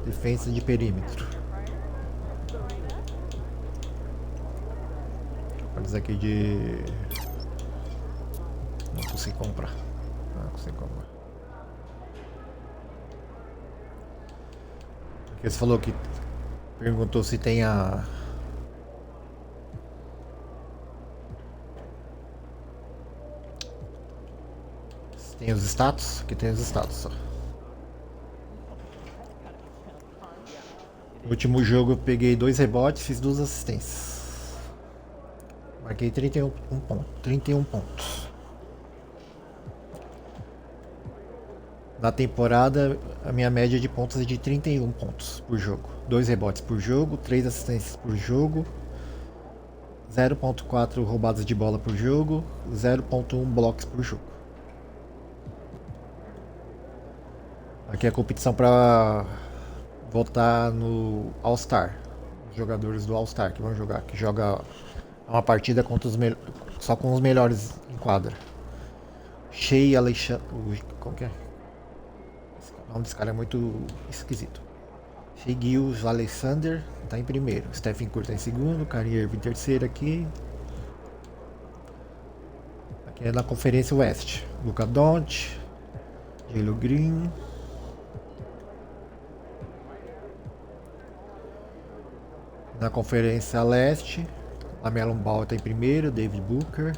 Defesa de perímetro. Olha isso aqui de... Não consigo comprar. Não consigo comprar. Aqui você falou que... Perguntou se tem a... Se tem os status. Aqui tem os status, ó. No último jogo eu peguei 2 rebotes, fiz 2 assistências. Marquei 31 pontos. Na temporada, a minha média de pontos é de 31 pontos por jogo. 2 rebotes por jogo, 3 assistências por jogo, 0.4 roubadas de bola por jogo, 0.1 blocos por jogo. Aqui é a competição para votar no All-Star. Os jogadores do All-Star que vão jogar. Que joga uma partida contra só com os melhores em quadra. Shea Alexander. Como que é? O nome desse cara é muito esquisito. Shea Gilgeous Alexander tá em primeiro. Stephen Curry tá em segundo. Kyrie Irving em terceiro aqui. Aqui é na Conferência Oeste. Luka Doncic, Jalen Green. Na Conferência Leste, Lamelo Ball está em primeiro, David Booker.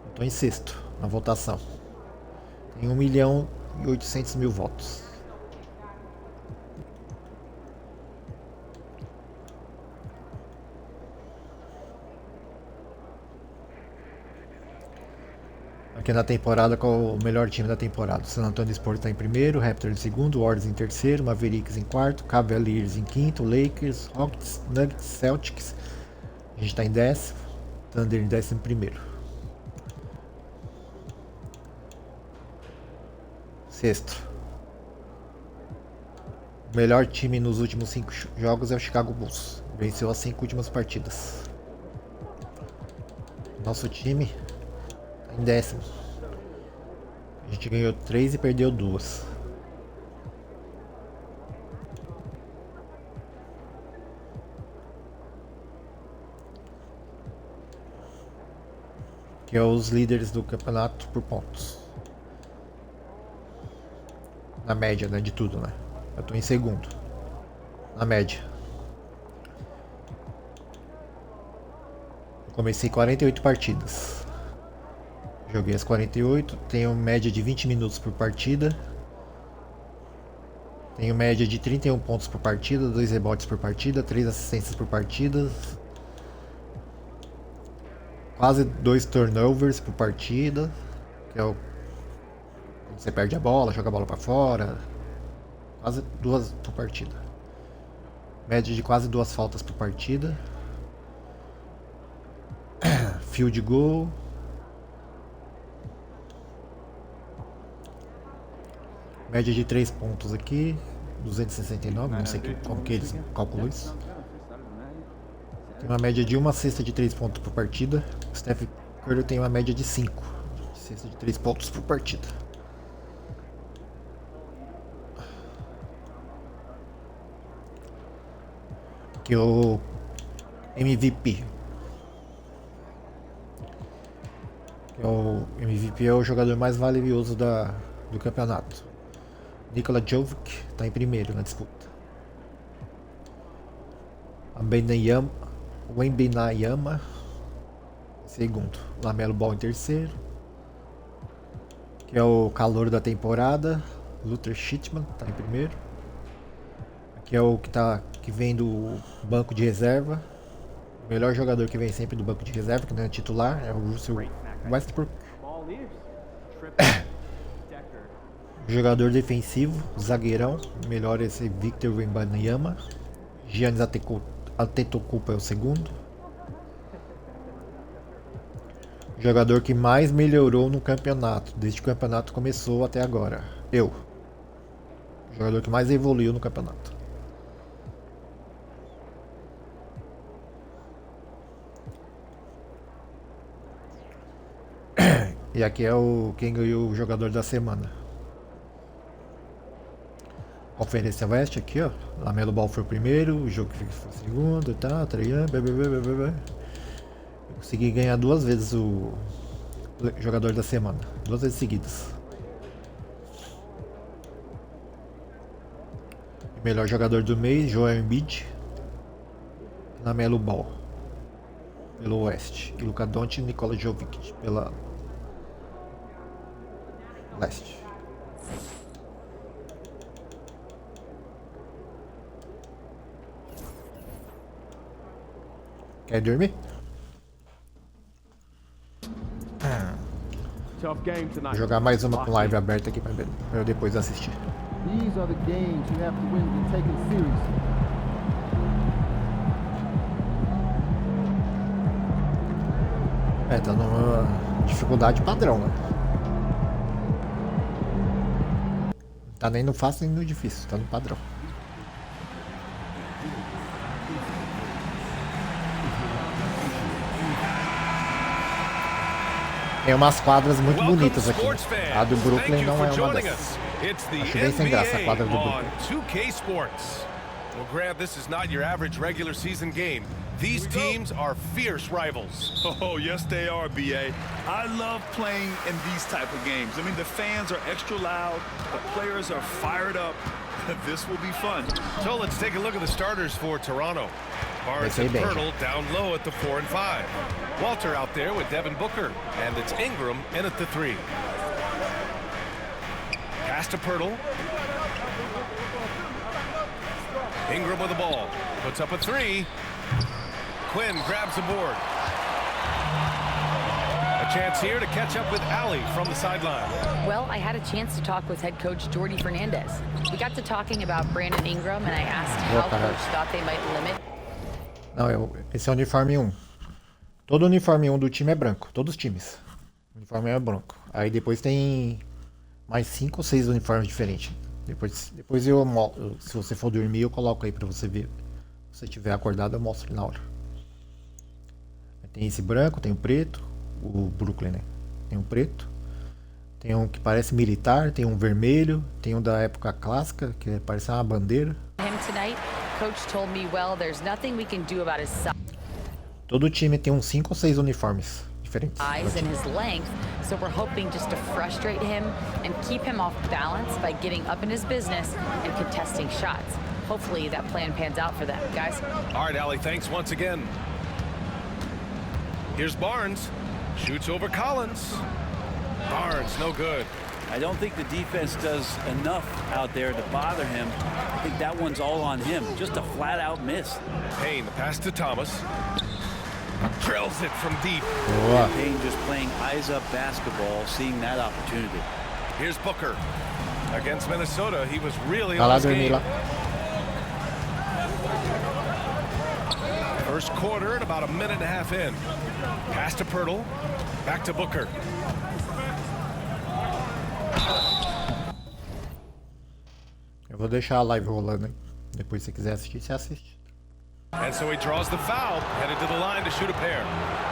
Estou em sexto na votação. Tem 1.800.000 votos. Aqui na temporada, qual o melhor time da temporada? O San Antonio Spurs está em primeiro, Raptors em segundo, Warriors em terceiro, Mavericks em quarto, Cavaliers em quinto, Lakers, Hawks, Nuggets, Celtics. A gente está em décimo, Thunder em 11º. Sexto. O melhor time nos últimos 5 jogos é o Chicago Bulls. Venceu as 5 últimas partidas. Nosso time tá em décimo. A gente ganhou 3 e perdeu 2. Que é os líderes do campeonato por pontos. Na média, né, de tudo, né? Eu tô em segundo. Na média. Eu comecei 48 partidas. Joguei as 48, tenho média de 20 minutos por partida. Tenho média de 31 pontos por partida, 2 rebotes por partida, 3 assistências por partida. Quase 2 turnovers por partida, que é o quando você perde a bola, joga a bola para fora. Quase 2 por partida. Média de quase 2 faltas por partida. Field goal. Média de 3 pontos aqui. 269, não sei como que eles calculam isso. Tem uma média de 1 cesta de 3 pontos por partida. O Steph Curry tem uma média de 5 cesta de 3 pontos por partida. Aqui é o MVP. O MVP é o jogador mais valioso do campeonato. Nikola Jovic está em primeiro na disputa. Wembanyama em segundo. Lamelo Ball em terceiro. Que é o calor da temporada. Luther Shitman está em primeiro. Aqui é o que vem do banco de reserva. O melhor jogador que vem sempre do banco de reserva, que não é titular, é o Russell Westbrook. Jogador defensivo, zagueirão, melhor esse Victor Wembanyama. Giannis Antetokounmpo é o segundo. Jogador que mais melhorou no campeonato, desde que o campeonato começou até agora. Eu. Jogador que mais evoluiu no campeonato. E aqui é quem ganhou o jogador da semana. Conferência Oeste aqui, ó. Lamelo Ball foi o primeiro, o jogo que foi o segundo, tá? Eu consegui ganhar 2 vezes o jogador da semana, 2 vezes seguidas. O melhor jogador do mês, Joel Embiid. Lamelo Ball pelo Oeste. E Luka Doncic e Nikola Jovic pela Leste. Quer dormir? Vou jogar mais uma com live aberta aqui pra eu depois assistir. These are the games you have to win and take it seriously. Tá numa dificuldade padrão, né? Tá nem no fácil nem no difícil, tá no padrão. Tem umas quadras muito bonitas aqui. A do Brooklyn não é uma dessas. Acho bem sem graça a quadra do Brooklyn. Well, Grant, this is not your average regular season game. These teams are fierce rivals. Oh, yes, they are, B.A. I love playing in these type of games. I mean, the fans are extra loud. The players are fired up. This will be fun. So let's take a look at the starters for Toronto. Barnes and Pirtle down low at the 4 and 5. Walter out there with Devin Booker. And it's Ingram in at the 3. Pass to Pirtle. Ingram with the ball. Puts up a 3. Quinn grabs the board. A chance here to catch up with Allie from the sideline. Well, I had a chance to talk with head coach Jordy Fernandez. We got to talking about Brandon Ingram and I asked how coach thought they might limit. Não, esse é o uniforme 1. Todo o uniforme 1 do time é branco, todos os times. O uniforme é branco. Aí depois tem mais 5 ou 6 uniformes diferentes. Depois se você for dormir, eu coloco aí pra você ver. Se você estiver acordado, eu mostro na hora. Tem esse branco, tem o preto, o Brooklyn, né? Tem um preto, tem um que parece militar, tem um vermelho, tem um da época clássica, que parece uma bandeira. Todo time tem uns 5 ou 6 uniformes diferentes. And his length, so we're hoping just to frustrate him and keep him off balance by getting up in his business and contesting shots. Hopefully that plan pans out for them, guys. All right, Allie, thanks once again. Here's Barnes. Shoots over Collins. Barnes, no good. I don't think the defense does enough out there to bother him. I think that one's all on him. Just a flat-out miss. Payne, the pass to Thomas. Drills it from deep. Payne just playing eyes-up basketball, seeing that opportunity. Here's Booker. Against Minnesota, he was really on his his game. First quarter and about a minute and a half in. Pass to Pirtle. Back to Booker. Eu vou deixar a live rolando aí. Depois se você quiser assistir, você assiste. And so he draws the foul, headed to the line to shoot a pair.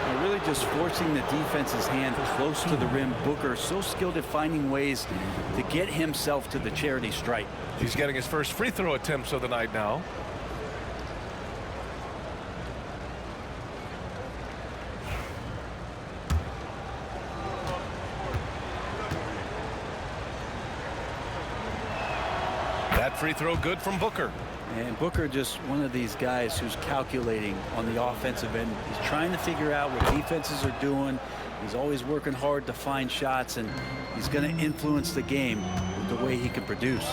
They're really just forcing the defense's hand close to the rim. Booker so skilled at finding ways to get himself to the charity stripe. He's getting his first free throw attempts of the night now. That free throw good from Booker. And Booker just one of these guys who's calculating on the offensive end. He's trying to figure out what defenses are doing. He's always working hard to find shots, and he's going to influence the game with the way he can produce.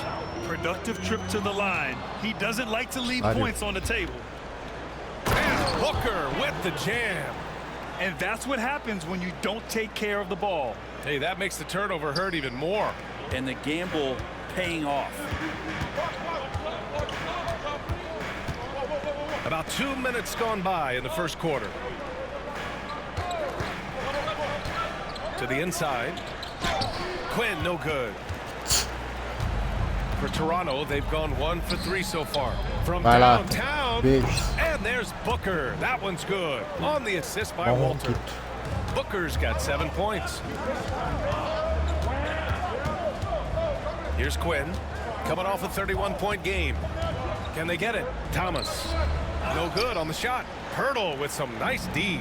Productive trip to the line. He doesn't like to leave points on the table. And Booker with the jam. And that's what happens when you don't take care of the ball. Hey, that makes the turnover hurt even more. And the gamble paying off. About 2 minutes gone by in the first quarter. To the inside. Quinn, no good. For Toronto, they've gone 1 for 3 so far. From downtown, and there's Booker. That one's good. On the assist by Walter. Booker's got 7 points. Here's Quinn, coming off a 31-point game. Can they get it? Thomas, no good on the shot. Pirtle with some nice D.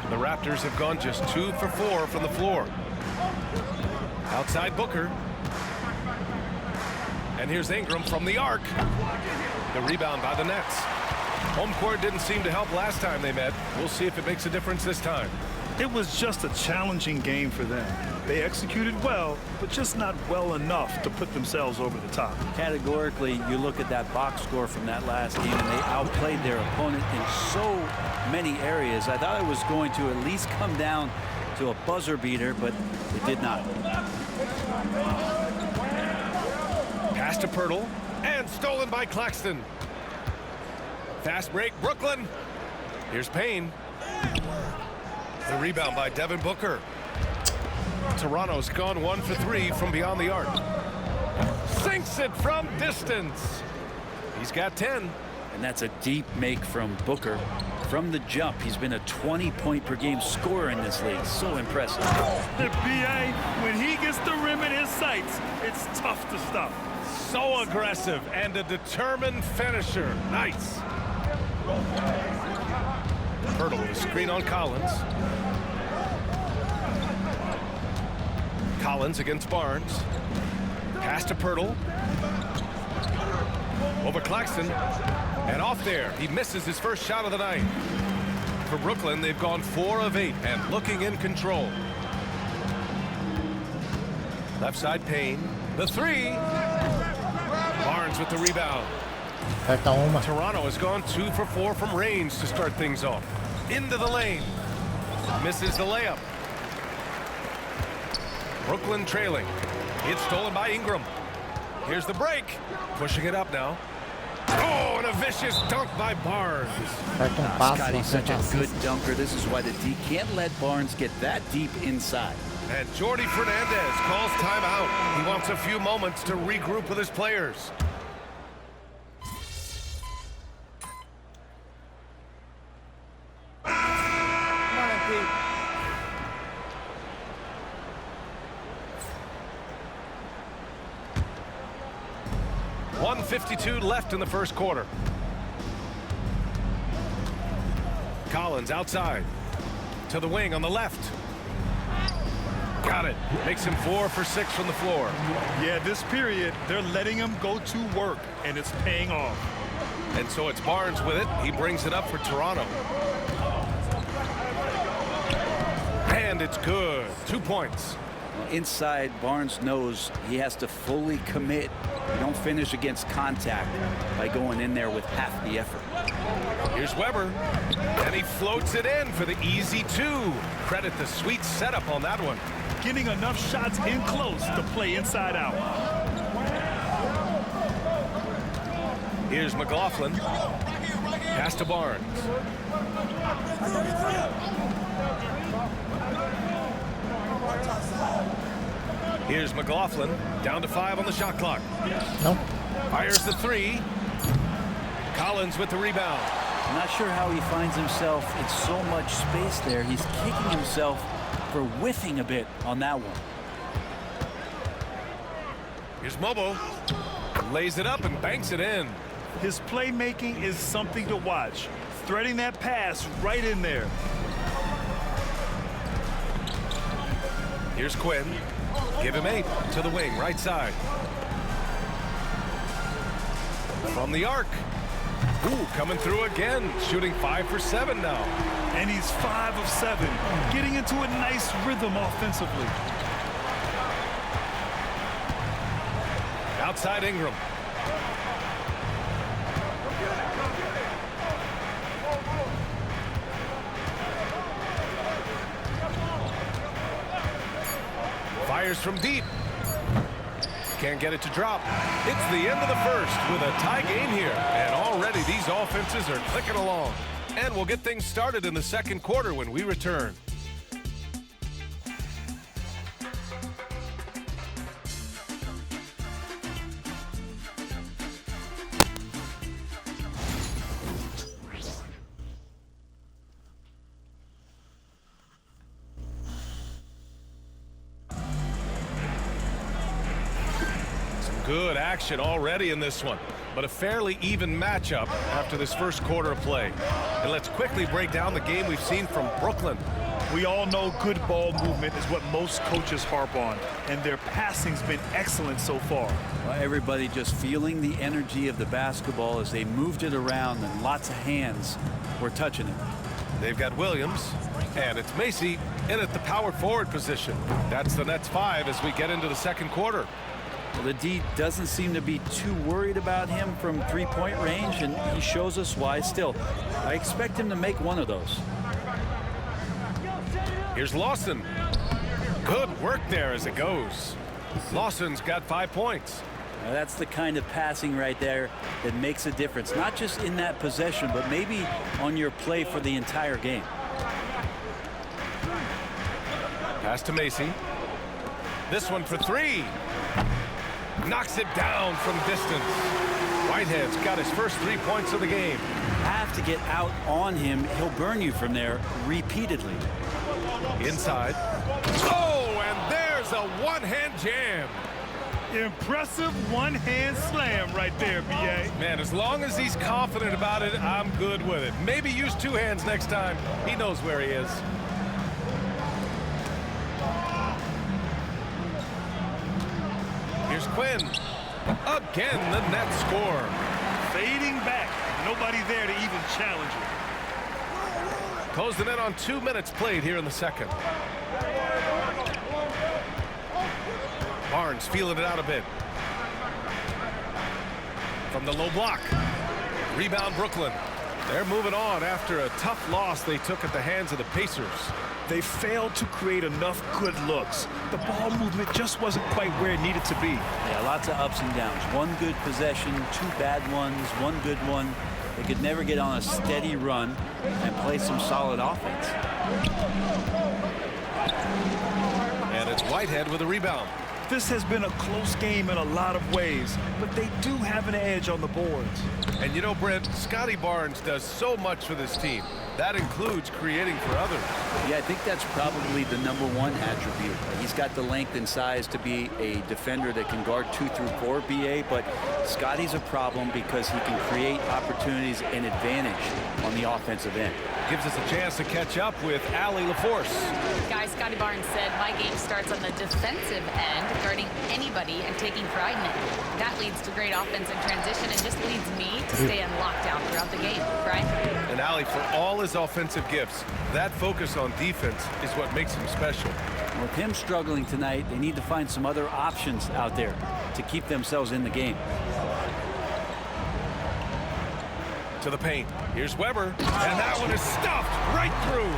The Raptors have gone just 2 for 4 from the floor. Outside Booker. And here's Ingram from the arc. The rebound by the Nets. Home court didn't seem to help last time they met. We'll see if it makes a difference this time. It was just a challenging game for them. They executed well, but just not well enough to put themselves over the top. Categorically, you look at that box score from that last game, and they outplayed their opponent in so many areas. I thought it was going to at least come down to a buzzer beater, but it did not. Pass to Pirtle, and stolen by Claxton. Fast break, Brooklyn. Here's Payne. The rebound by Devin Booker. Toronto's gone 1 for 3 from beyond the arc. Sinks it from distance. He's got 10. And that's a deep make from Booker. From the jump, he's been a 20-point-per-game scorer in this league. So impressive. The BA, when he gets the rim in his sights, it's tough to stop. So aggressive and a determined finisher. Nice. Pirtle with a screen on Collins. Collins against Barnes. Pass to Pirtle. Over Claxton. And off there. He misses his first shot of the night. For Brooklyn, they've gone 4 of 8 and looking in control. Left side Payne. The 3. Barnes with the rebound. Toronto has gone 2 for 4 from range to start things off. Into the lane. Misses the layup. Brooklyn trailing. It's stolen by Ingram. Here's the break. Pushing it up now. Oh, and a vicious dunk by Barnes. Scotty's such a good dunker. This is why the D can't let Barnes get that deep inside. And Jordy Fernandez calls timeout. He wants a few moments to regroup with his players. Come on, MP. 1:52 left in the first quarter. Collins outside. To the wing on the left. Got it. Makes him 4 for 6 from the floor. Yeah, this period, they're letting him go to work, and it's paying off. And so it's Barnes with it. He brings it up for Toronto. And it's good. 2 points. Inside, Barnes knows he has to fully commit. You don't finish against contact by going in there with half the effort. Here's Weber. And he floats it in for the easy 2. Credit the sweet setup on that one. Getting enough shots in close to play inside out. Here's McLaughlin. Pass to Barnes. Here's McLaughlin. Down to 5 on the shot clock. No. Fires the 3. Collins with the rebound. I'm not sure how he finds himself in so much space there. He's kicking himself for whiffing a bit on that one. Here's Mobo. Lays it up and banks it in. His playmaking is something to watch. Threading that pass right in there. Here's Quinn. Give him 8 to the wing, right side. From the arc. Ooh, coming through again. Shooting 5 for 7 now. And he's 5 of 7. Getting into a nice rhythm offensively. Outside Ingram. Fires from deep. Can't get it to drop. It's the end of the first with a tie game here. And already these offenses are clicking along. And we'll get things started in the second quarter when we return. Good action already in this one, but a fairly even matchup after this first quarter of play. And let's quickly break down the game we've seen from Brooklyn. We all know good ball movement is what most coaches harp on, and their passing's been excellent so far. Well, everybody just feeling the energy of the basketball as they moved it around, and lots of hands were touching it. They've got Williams, and it's Macy in at the power forward position. That's the Nets 5 as we get into the second quarter. Well, the D doesn't seem to be too worried about him from three-point range, and he shows us why still. I expect him to make one of those. Here's Lawson. Good work there as it goes. Lawson's got 5 points. Now that's the kind of passing right there that makes a difference, not just in that possession, but maybe on your play for the entire game. Pass to Macy. This one for 3. Knocks it down from distance. Whitehead's got his first 3 points of the game. Have to get out on him. He'll burn you from there repeatedly. Inside. Oh, and there's a one-hand jam. Impressive one-hand slam right there, B.A. Man, as long as he's confident about it, I'm good with it. Maybe use 2 hands next time. He knows where he is. Here's Quinn. Again, the Nets score. Fading back. Nobody there to even challenge it. Closing in on 2 minutes played here in the second. Barnes feeling it out a bit. From the low block. Rebound Brooklyn. They're moving on after a tough loss they took at the hands of the Pacers. They failed to create enough good looks. The ball movement just wasn't quite where it needed to be. Yeah, lots of ups and downs. One good possession, 2 bad ones, 1 good one. They could never get on a steady run and play some solid offense. And It's Whitehead with a rebound. This has been a close game in a lot of ways, but they do have an edge on the boards. And you know, Brent, Scotty Barnes does so much for this team. That includes creating for others. Yeah, I think that's probably the #1 attribute. He's got the length and size to be a defender that can guard 2 through 4, BA, but Scotty's a problem because he can create opportunities and advantage on the offensive end. Gives us a chance to catch up with Allie LaForce. Guys, Scotty Barnes said, my game starts on the defensive end, guarding anybody and taking pride in it. That leads to great offensive transition and just leads me to stay in lockdown throughout the game. Brian? And Allie, for all his offensive gifts, that focus on defense is what makes him special. With him struggling tonight, they need to find some other options out there to keep themselves in the game. To the paint. Here's Weber. And that one is stuffed right through.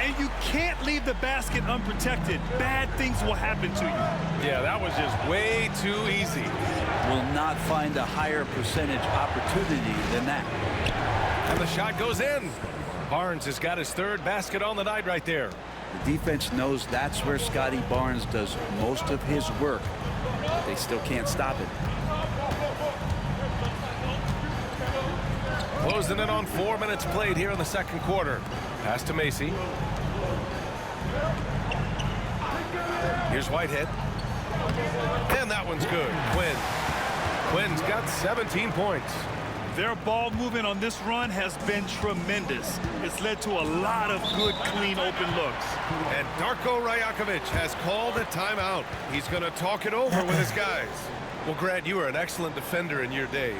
And you can't leave the basket unprotected. Bad things will happen to you. Yeah, that was just way too easy. Will not find a higher percentage opportunity than that. And the shot goes in. Barnes has got his 3rd basket on the night right there. The defense knows that's where Scotty Barnes does most of his work. They still can't stop it. Closing in on 4 minutes played here in the 2nd quarter. Pass to Macy. Here's Whitehead. And that one's good. Quinn. Quinn's got 17 points. Their ball movement on this run has been tremendous. It's led to a lot of good, clean, open looks. And Darko Rajakovic has called a timeout. He's going to talk it over with his guys. Well, Grant, you were an excellent defender in your day.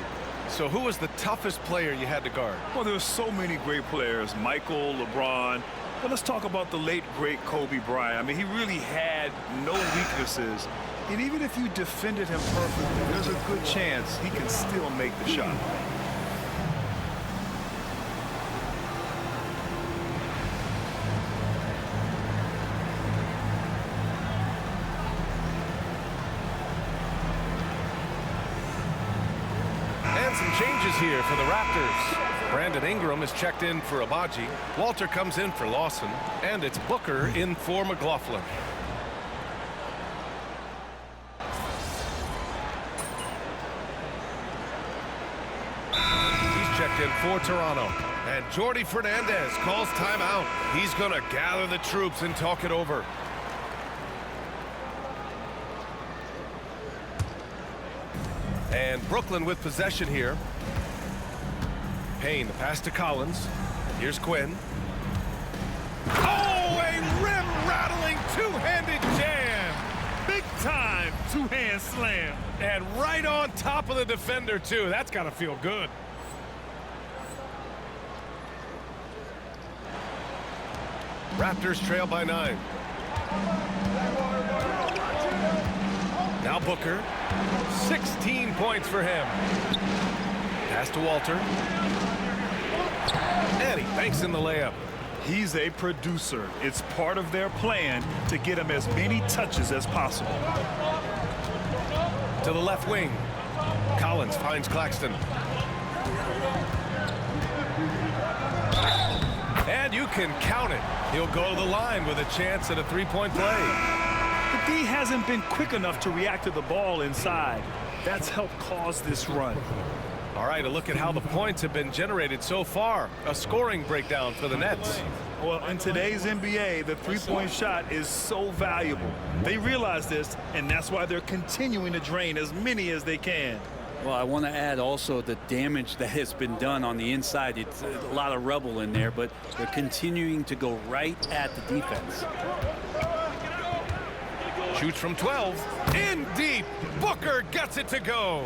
So who was the toughest player you had to guard? Well, there were so many great players, Michael, LeBron. But let's talk about the late, great Kobe Bryant. I mean, he really had no weaknesses. And even if you defended him perfectly, there's a good chance he can still make the shot. Some changes here for the Raptors. Brandon Ingram is checked in for Abaji. Walter comes in for Lawson. And it's Booker in for McLaughlin. He's checked in for Toronto. And Jordi Fernandez calls timeout. He's going to gather the troops and talk it over. And Brooklyn with possession here. Payne, the pass to Collins. Here's Quinn. Oh, a rim-rattling two-handed jam. Big-time two-hand slam. And right on top of the defender, too. That's got to feel good. Raptors trail by 9. Now Booker. 16 points for him. Pass to Walter. And he banks in the layup. He's a producer. It's part of their plan to get him as many touches as possible. To the left wing. Collins finds Claxton. And you can count it. He'll go to the line with a chance at a three-point play. The D hasn't been quick enough to react to the ball inside. That's helped cause this run. All right, a look at how the points have been generated so far. A scoring breakdown for the Nets. Well, in today's NBA, the three-point shot is so valuable. They realize this, and that's why they're continuing to drain as many as they can. Well, I want to add also the damage that has been done on the inside. It's a lot of rubble in there, but they're continuing to go right at the defense. Shoots from 12. In deep. Booker gets it to go.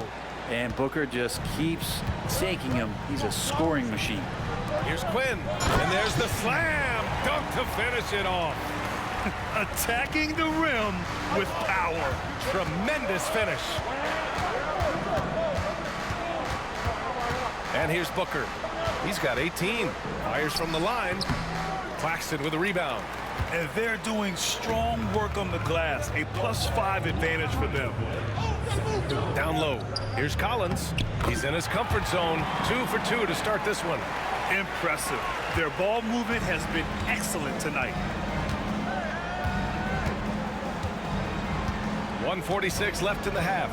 And Booker just keeps taking him. He's a scoring machine. Here's Quinn. And there's the slam dunk to finish it off. Attacking the rim with power. Tremendous finish. And here's Booker. He's got 18. Fires from the line. Claxton with a rebound. And they're doing strong work on the glass. A +5 advantage for them. Down low. Here's Collins. He's in his comfort zone. 2 for 2 to start this one. Impressive. Their ball movement has been excellent tonight. 1:46 left in the half.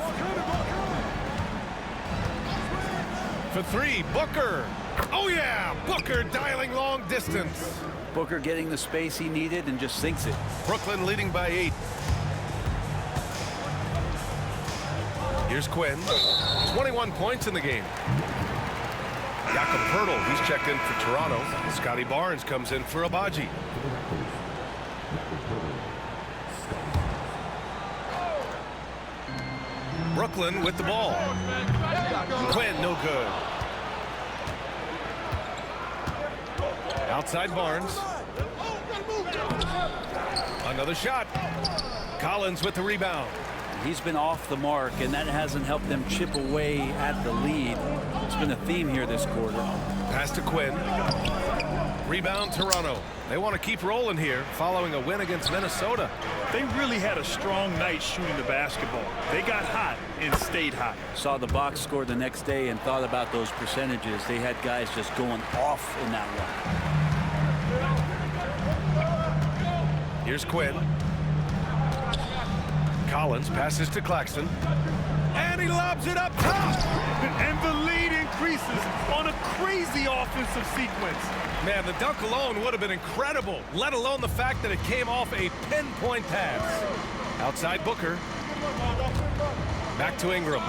For three, Booker. Oh yeah, Booker dialing long distance. Booker getting the space he needed and just sinks it. Brooklyn leading by 8. Here's Quinn. 21 points in the game. Jakob Poeltl, he's checked in for Toronto. Scotty Barnes comes in for Abaji. Brooklyn with the ball. Quinn, no good. Outside Barnes. Another shot. Collins with the rebound. He's been off the mark, and that hasn't helped them chip away at the lead. It's been a theme here this quarter. Pass to Quinn. Rebound Toronto. They want to keep rolling here following a win against Minnesota. They really had a strong night shooting the basketball. They got hot and stayed hot. Saw the box score the next day and thought about those percentages. They had guys just going off in that one. Here's Quinn. Collins passes to Claxton. And he lobs it up top. And the lead increases on a crazy offensive sequence. Man, the dunk alone would have been incredible, let alone the fact that it came off a pinpoint pass. Outside Booker. Back to Ingram.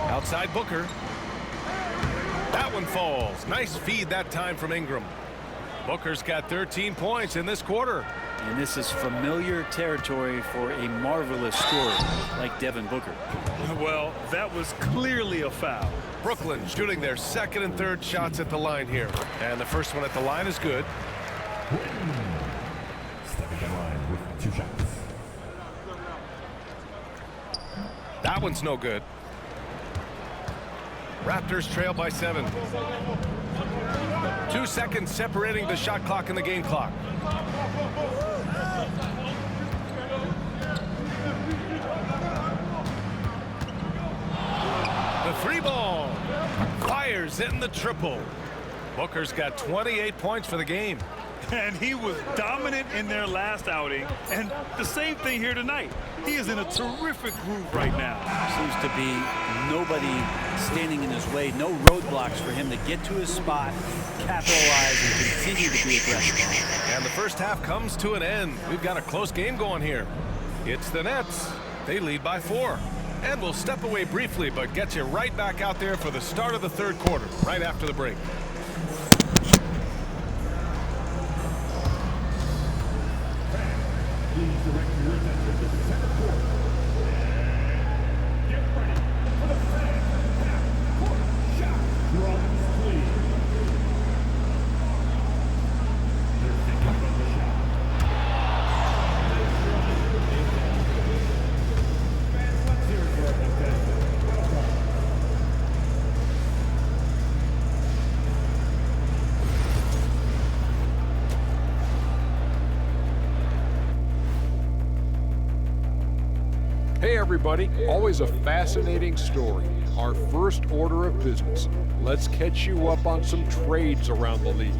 Outside Booker. That one falls. Nice feed that time from Ingram. Booker's got 13 points in this quarter. And this is familiar territory for a marvelous scorer like Devin Booker. Well, that was clearly a foul. Brooklyn shooting their second and third shots at the line here. And the first one at the line is good. Stepping the line with 2 shots. That one's no good. Raptors trail by 7. 2 seconds separating the shot clock and the game clock. The 3-ball. Fires in the triple. Booker's got 28 points for the game. And he was dominant in their last outing. And the same thing here tonight. He is in a terrific groove right now. Seems to be nobody standing in his way. No roadblocks for him to get to his spot, capitalize, and continue to be aggressive. And the first half comes to an end. We've got a close game going here. It's the Nets. They lead by 4. And we'll step away briefly, but get you right back out there for the start of the third quarter, right after the break. Please direct your attention to the center court. Get ready for the second half court shot. Drums, please. They're thinking about the shot. Fans, let's hear it for our contestant. Welcome. Hey everybody, always a fascinating story. Our first order of business. Let's catch you up on some trades around the league.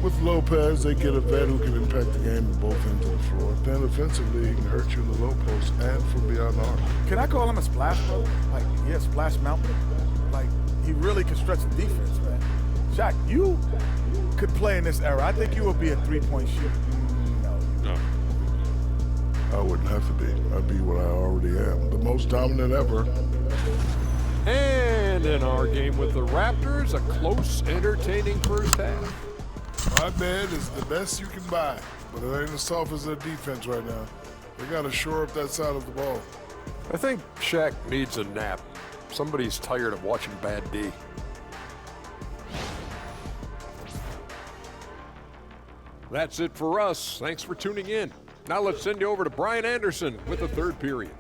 With Lopez, they get a vet who can impact the game at both ends of the floor. Then offensively, he can hurt you in the low post and from beyond the arc. Can I call him a splash bro? Like, yeah, splash mountain. Like, he really can stretch the defense, man. Shaq, you could play in this era. I think you would be a three-point shooter. No. I wouldn't have to be. I'd be what I already am. The most dominant ever. And in our game with the Raptors, a close, entertaining first half. My bed is the best you can buy, but it ain't as soft as their defense right now. They got to shore up that side of the ball. I think Shaq needs a nap. Somebody's tired of watching bad D. That's it for us. Thanks for tuning in. Now let's send you over to Brian Anderson with the third period.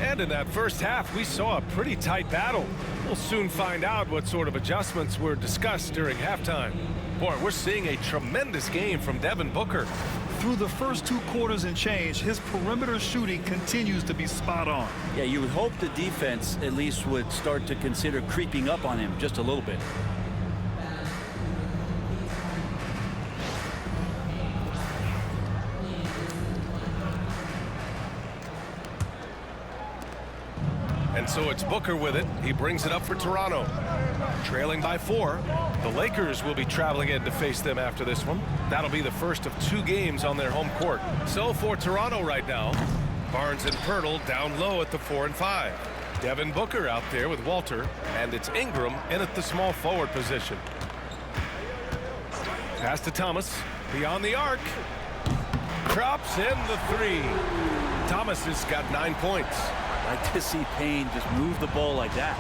And in that first half, we saw a pretty tight battle. We'll soon find out what sort of adjustments were discussed during halftime. Boy, we're seeing a tremendous game from Devin Booker. through the first 2 quarters and change, his perimeter shooting continues to be spot on. Yeah, you would hope the defense at least would start to consider creeping up on him just a little bit. And so it's Booker with it. He brings it up for Toronto. Trailing by 4. The Lakers will be traveling in to face them after this one. That'll be the first of 2 games on their home court. So for Toronto right now, Barnes and Pirtle down low at the 4 and 5. Devin Booker out there with Walter, and it's Ingram in at the small forward position. Pass to Thomas, beyond the arc. Drops in the 3. Thomas has got 9 points. Like to see Payne just move the ball like that.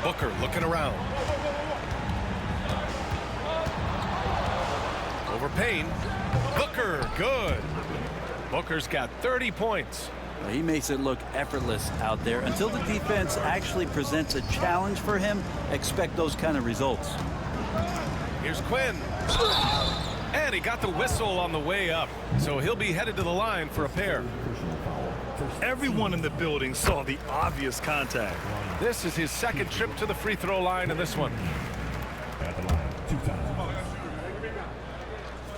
Booker looking around. Over Payne. Booker, good. Booker's got 30 points. Well, he makes it look effortless out there. Until the defense actually presents a challenge for him, expect those kind of results. Here's Quinn. And he got the whistle on the way up, so he'll be headed to the line for a pair. Everyone in the building saw the obvious contact. This is his 2nd trip to the free throw line in this one.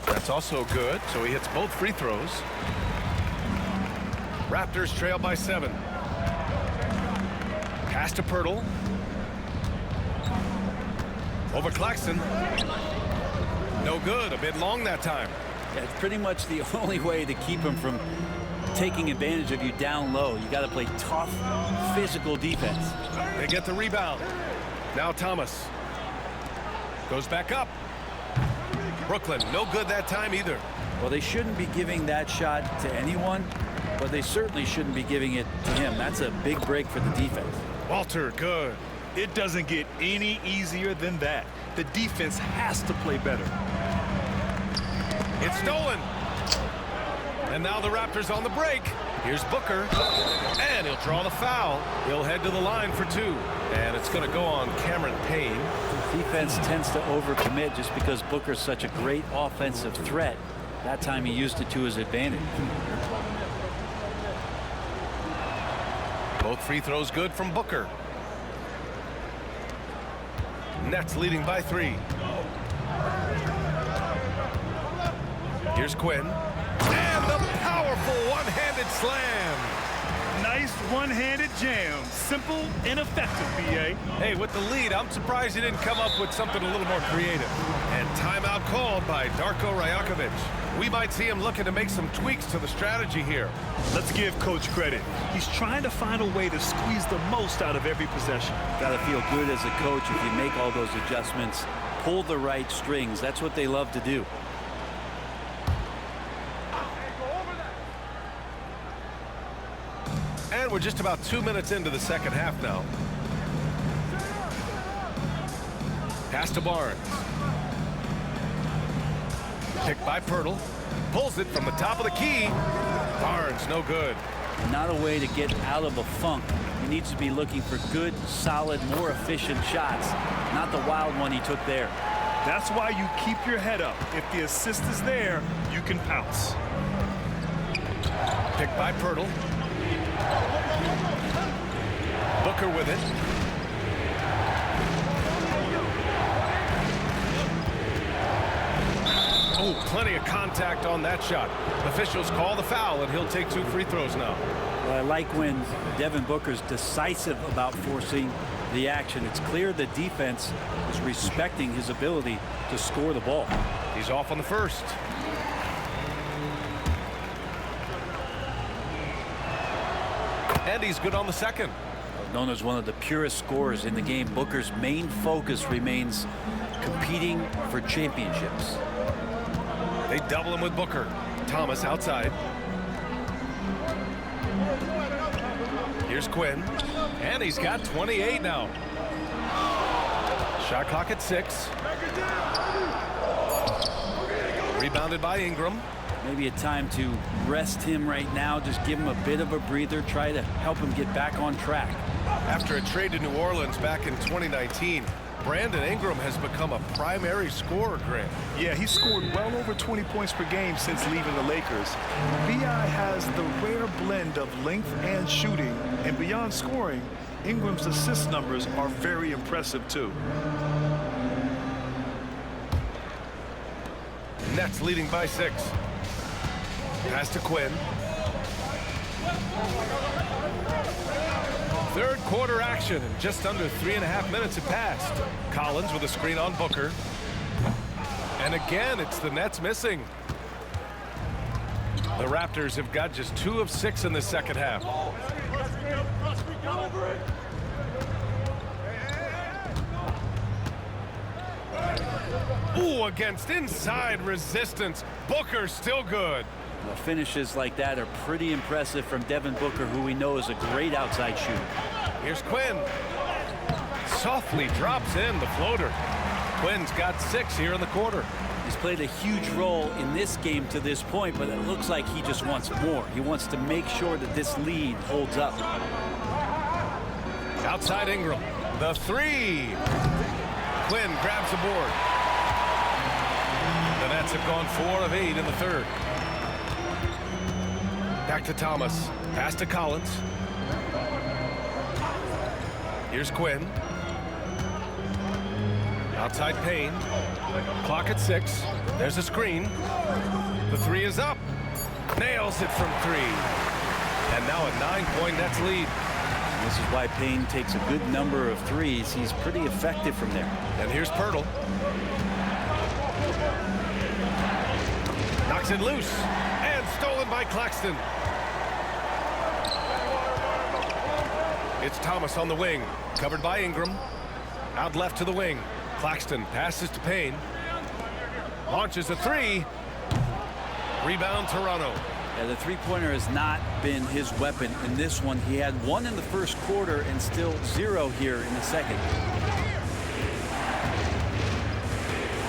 That's also good, so he hits both free throws. Raptors trail by 7. Pass to Pirtle. Over Claxton. No good, a bit long that time. Yeah, it's pretty much the only way to keep him from taking advantage of you down low. You got to play tough, physical defense. They get the rebound. Now Thomas. Goes back up. Brooklyn, no good that time either. Well, they shouldn't be giving that shot to anyone, but they certainly shouldn't be giving it to him. That's a big break for the defense. Walter, good. It doesn't get any easier than that. The defense has to play better. It's stolen. And now the Raptors on the break. Here's Booker. And he'll draw the foul. He'll head to the line for 2. And it's going to go on Cameron Payne. Defense tends to overcommit just because Booker's such a great offensive threat. That time he used it to his advantage. Both free throws good from Booker. Nets leading by 3. Here's Quinn. And the powerful one-handed slam. Nice one-handed jam. Simple and effective, B.A. Hey, with the lead, I'm surprised he didn't come up with something a little more creative. And timeout called by Darko Rajakovic. We might see him looking to make some tweaks to the strategy here. Let's give Coach credit. He's trying to find a way to squeeze the most out of every possession. Got to feel good as a coach if you make all those adjustments, pull the right strings. That's what they love to do. And we're just about 2 minutes into the second half now. Pass to Barnes. Picked by Pirtle. Pulls it from the top of the key. Barnes, no good. Not a way to get out of a funk. He needs to be looking for good, solid, more efficient shots. Not the wild one he took there. That's why you keep your head up. If the assist is there, you can pounce. Picked by Pirtle. Booker with it. Oh, plenty of contact on that shot. Officials call the foul, and he'll take 2 free throws now. Well, I like when Devin Booker's decisive about forcing the action. It's clear the defense is respecting his ability to score the ball. He's off on the first. And he's good on the second. Known as one of the purest scorers in the game, Booker's main focus remains competing for championships. They double him with Booker. Thomas outside. Here's Quinn. And he's got 28 now. Shot clock at 6. Rebounded by Ingram. Maybe a time to rest him right now. Just give him a bit of a breather. Try to help him get back on track. After a trade to New Orleans back in 2019, Brandon Ingram has become a primary scorer, Grant. Yeah, he scored well over 20 points per game since leaving the Lakers. B.I. has the rare blend of length and shooting, and beyond scoring, Ingram's assist numbers are very impressive too. Nets leading by 6. Pass to Quinn. Third quarter action, and just under 3.5 minutes have passed. Collins with a screen on Booker. And again, it's the Nets missing. The Raptors have got just 2 of 6 in the second half. Ooh, against inside resistance. Booker still good. Well, finishes like that are pretty impressive from Devin Booker, who we know is a great outside shooter. Here's Quinn. Softly drops in the floater. Quinn's got 6 here in the quarter. He's played a huge role in this game to this point, but it looks like he just wants more. He wants to make sure that this lead holds up. Outside Ingram. The 3. Quinn grabs the board. The Nets have gone 4 of 8 in the third. Back to Thomas. Pass to Collins. Here's Quinn. Outside Payne. Clock at 6. There's a screen. The 3 is up. Nails it from 3. And now a 9-point Nets lead. This is why Payne takes a good number of threes. He's pretty effective from there. And here's Pirtle. Knocks it loose. And stolen by Claxton. It's Thomas on the wing. Covered by Ingram. Out left to the wing. Claxton passes to Payne. Launches a 3. Rebound Toronto. Yeah, the three-pointer has not been his weapon in this one. He had 1 in the first quarter and still 0 here in the second.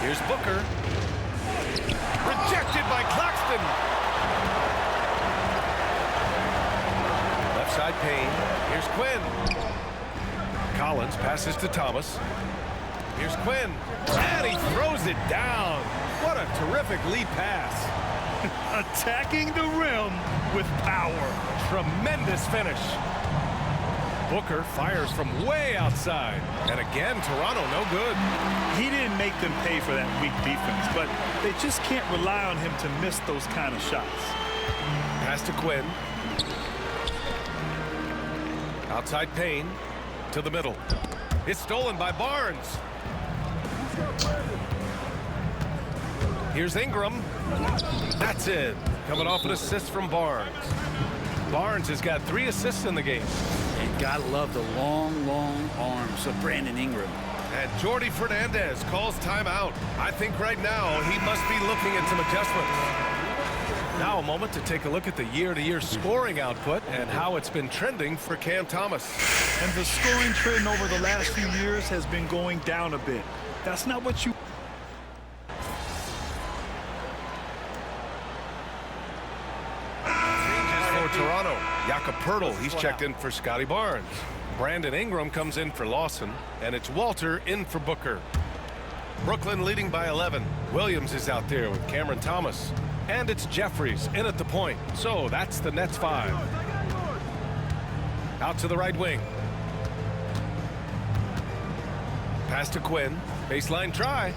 Here's Booker. Rejected by Claxton. Left side Payne. Here's Quinn. Collins passes to Thomas. Here's Quinn. And he throws it down. What a terrific lead pass. Attacking the rim with power. Tremendous finish. Booker fires from way outside. And again, Toronto no good. He didn't make them pay for that weak defense, but they just can't rely on him to miss those kind of shots. Pass to Quinn. Outside Payne. To the middle. It's stolen by Barnes. Here's Ingram. That's it. Coming off an assist from Barnes. Barnes has got 3 assists in the game. And gotta love the long, long arms of Brandon Ingram. And Jordi Fernandez calls timeout. I think right now he must be looking at some adjustments. Now a moment to take a look at the year-to-year scoring output and how it's been trending for Cam Thomas. And the scoring trend over the last few years has been going down a bit. That's not what you... Toronto. Jakob Pirtle, he's checked in for Scotty Barnes. Brandon Ingram comes in for Lawson, and it's Walter in for Booker. Brooklyn leading by 11. Williams is out there with Cameron Thomas. And it's Jeffries in at the point. So that's the Nets 5. Out to the right wing. Pass to Quinn. Baseline try.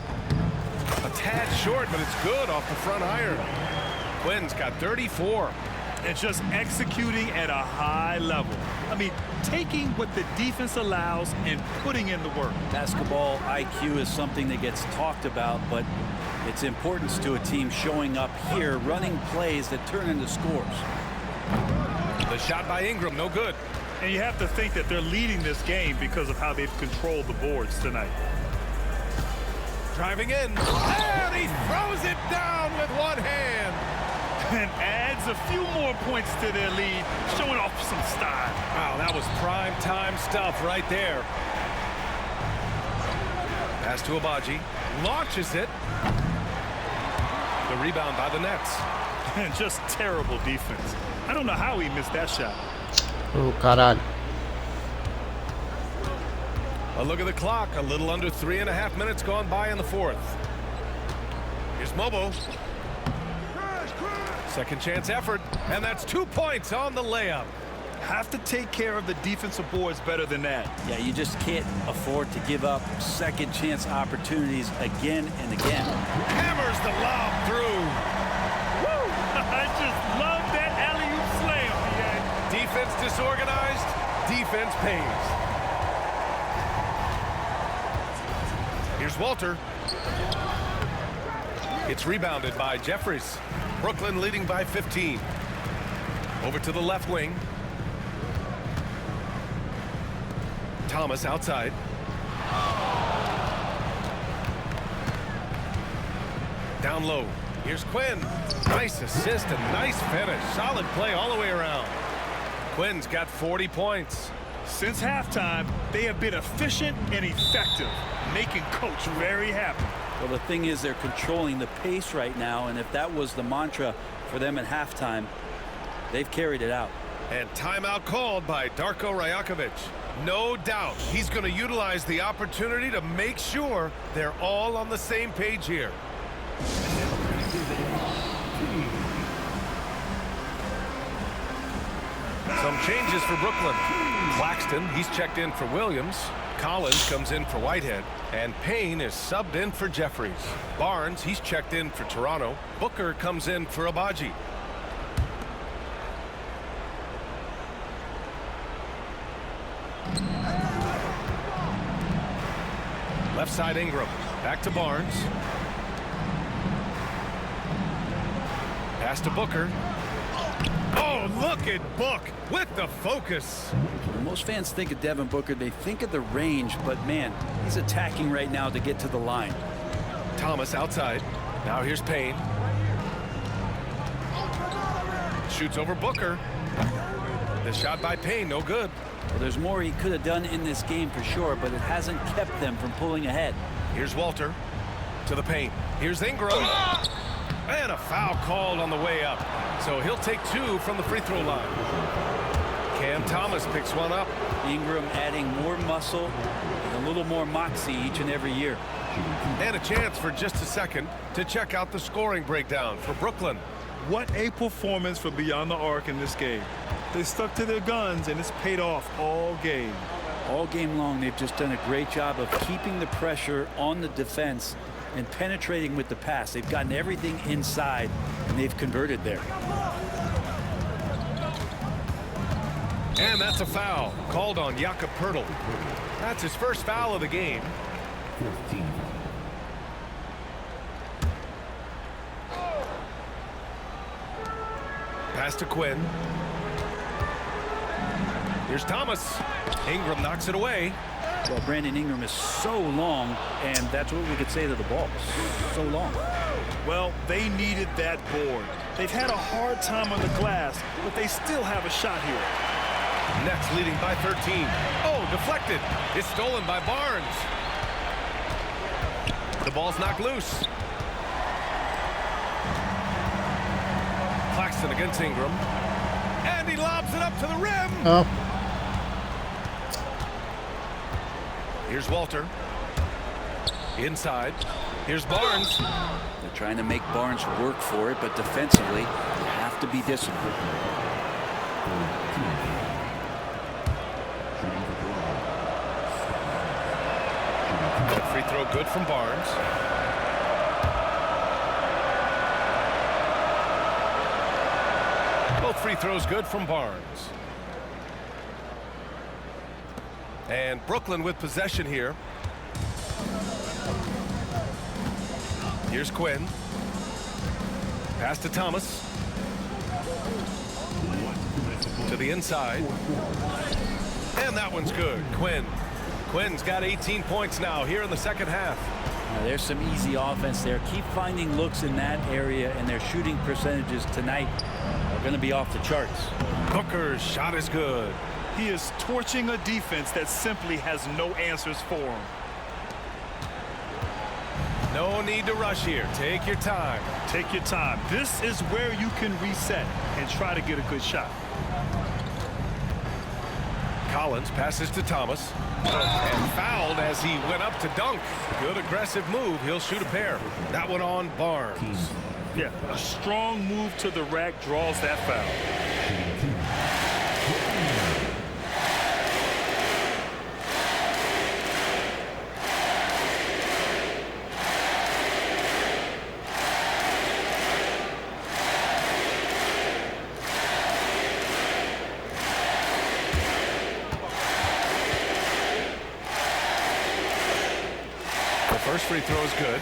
A tad short, but it's good off the front iron. Quinn's got 34. And just executing at a high level. I mean, taking what the defense allows and putting in the work. Basketball IQ is something that gets talked about, but its importance to a team showing up here, running plays that turn into scores. The shot by Ingram, no good. And you have to think that they're leading this game because of how they've controlled the boards tonight. Driving in, and he throws it down with one hand. And adds a few more points to their lead, showing off some style. Wow, that was prime time stuff right there. Pass to Abaji, launches it. The rebound by the Nets. And just terrible defense. I don't know how he missed that shot. Oh, caralho. A look at the clock. A little under 3.5 minutes gone by in the fourth. Here's Mobo. Second chance effort, and that's 2 points on the layup. Have to take care of the defensive boards better than that. Yeah, you just can't afford to give up second chance opportunities again and again. Hammers the lob through. Woo! I just love that alley-oop slam, man. Defense disorganized, defense pays. Here's Walter. It's rebounded by Jeffries. Brooklyn leading by 15. Over to the left wing. Thomas outside. Down low. Here's Quinn. Nice assist and nice finish. Solid play all the way around. Quinn's got 40 points. Since halftime, they have been efficient and effective, making Coach very happy. Well, the thing is, they're controlling the pace right now, and if that was the mantra for them at halftime, they've carried it out. And timeout called by Darko Rajakovic. No doubt he's going to utilize the opportunity to make sure they're all on the same page here. Some changes for Brooklyn. Claxton, he's checked in for Williams. Collins comes in for Whitehead. And Payne is subbed in for Jeffries. Barnes, he's checked in for Toronto. Booker comes in for Abaji. Left side Ingram. Back to Barnes. Pass to Booker. Oh, look at Book with the focus. When most fans think of Devin Booker, they think of the range, but man, he's attacking right now to get to the line. Thomas outside. Now here's Payne. Shoots over Booker. The shot by Payne, no good. Well, there's more he could have done in this game for sure, but it hasn't kept them from pulling ahead. Here's Walter to the paint. Here's Ingram. And a foul called on the way up. So he'll take 2 from the free throw line. Cam Thomas picks one up. Ingram adding more muscle and a little more moxie each and every year. And a chance for just a second to check out the scoring breakdown for Brooklyn. What a performance for Beyond the Arc in this game. They stuck to their guns, and it's paid off all game. All game long, they've just done a great job of keeping the pressure on the defense and penetrating with the pass. They've gotten everything inside, and they've converted there. And that's a foul called on Jakob Poeltl. That's his first foul of the game. 15. Pass to Quinn. Here's Thomas. Ingram knocks it away. Well, Brandon Ingram is so long, and that's what we could say to the ball. So long. Well, they needed that board. They've had a hard time on the glass, but they still have a shot here. Nets leading by 13. Oh, deflected. It's stolen by Barnes. The ball's knocked loose. Claxton against Ingram. And he lobs it up to the rim. Oh. Here's Walter. Inside. Here's Barnes. They're trying to make Barnes work for it, but defensively, you have to be disciplined. That free throw good from Barnes. Both free throws good from Barnes. And Brooklyn with possession here. Here's Quinn. Pass to Thomas. To the inside. And that one's good. Quinn's got 18 points now here in the second half. Now, there's some easy offense there. Keep finding looks in that area, and their shooting percentages tonight are going to be off the charts. Booker's shot is good. He is torching a defense that simply has no answers for him. No need to rush here. Take your time. Take your time. This is where you can reset and try to get a good shot. Collins passes to Thomas. And fouled as he went up to dunk. Good aggressive move. He'll shoot a pair. That one on Barnes. Yeah, a strong move to the rack draws that foul. The first free throw is good.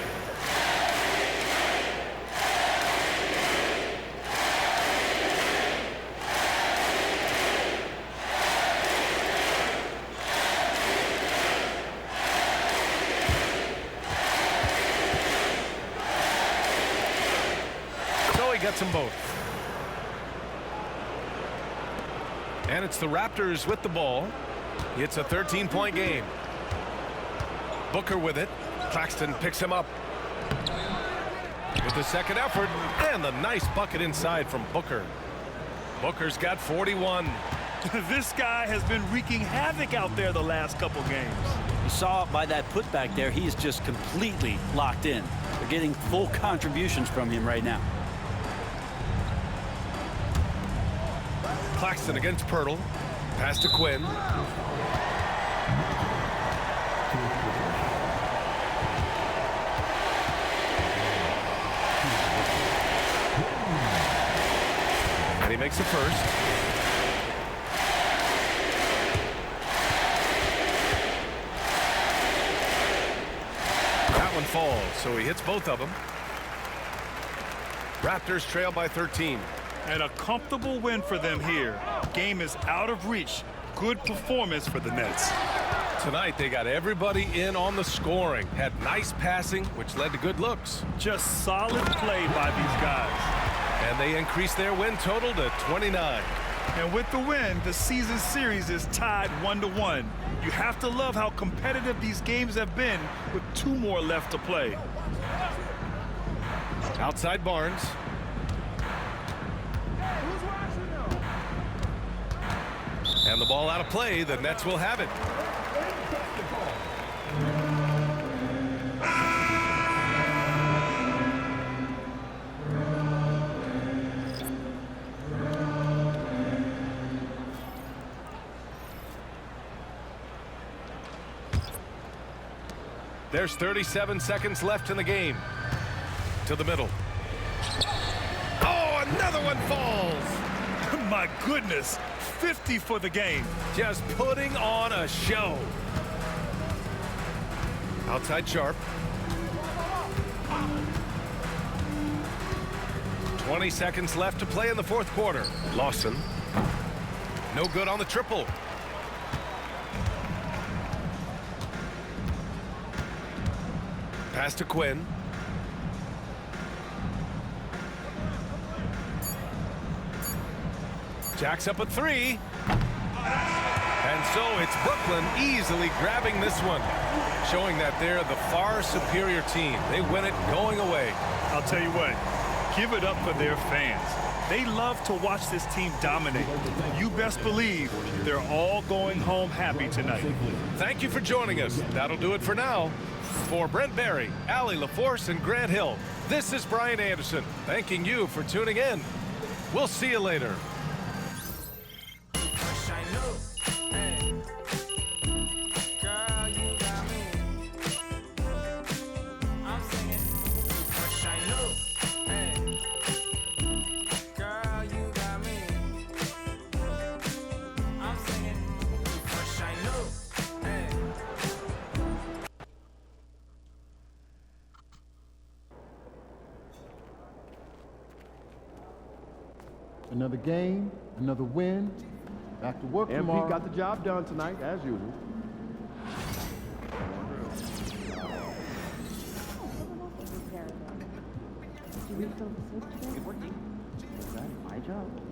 So he gets them both. And it's the Raptors with the ball. It's a 13-point game. Booker with it. Claxton picks him up with the second effort, and the nice bucket inside from Booker. Booker's got 41. This guy has been wreaking havoc out there the last couple games. You saw by that putback there, he's just completely locked in. They're getting full contributions from him right now. Claxton against Pirtle. Pass to Quinn. And he makes the first. That one falls, so he hits both of them. Raptors trail by 13. And a comfortable win for them here. Game is out of reach. Good performance for the Nets. Tonight they got everybody in on the scoring. Had nice passing, which led to good looks. Just solid play by these guys. And they increased their win total to 29. And with the win, the season series is tied 1-1. You have to love how competitive these games have been with 2 more left to play. Outside Barnes. And the ball out of play. The Nets will have it. There's 37 seconds left in the game. To the middle. Oh, another one falls. My goodness, 50 for the game. Just putting on a show. Outside Sharp. 20 seconds left to play in the fourth quarter. Lawson. No good on the triple. Pass to Quinn. Jacks up a 3. And so it's Brooklyn easily grabbing this one, showing that they're the far superior team. They win it going away. I'll tell you what, give it up for their fans. They love to watch this team dominate. You best believe they're all going home happy tonight. Thank you for joining us. That'll do it for now. For Brent Barry, Allie LaForce, and Grant Hill, this is Brian Anderson, thanking you for tuning in. We'll see you later. Another game, another win. Back to work tomorrow. MP got the job done tonight, as usual. Good working. My job.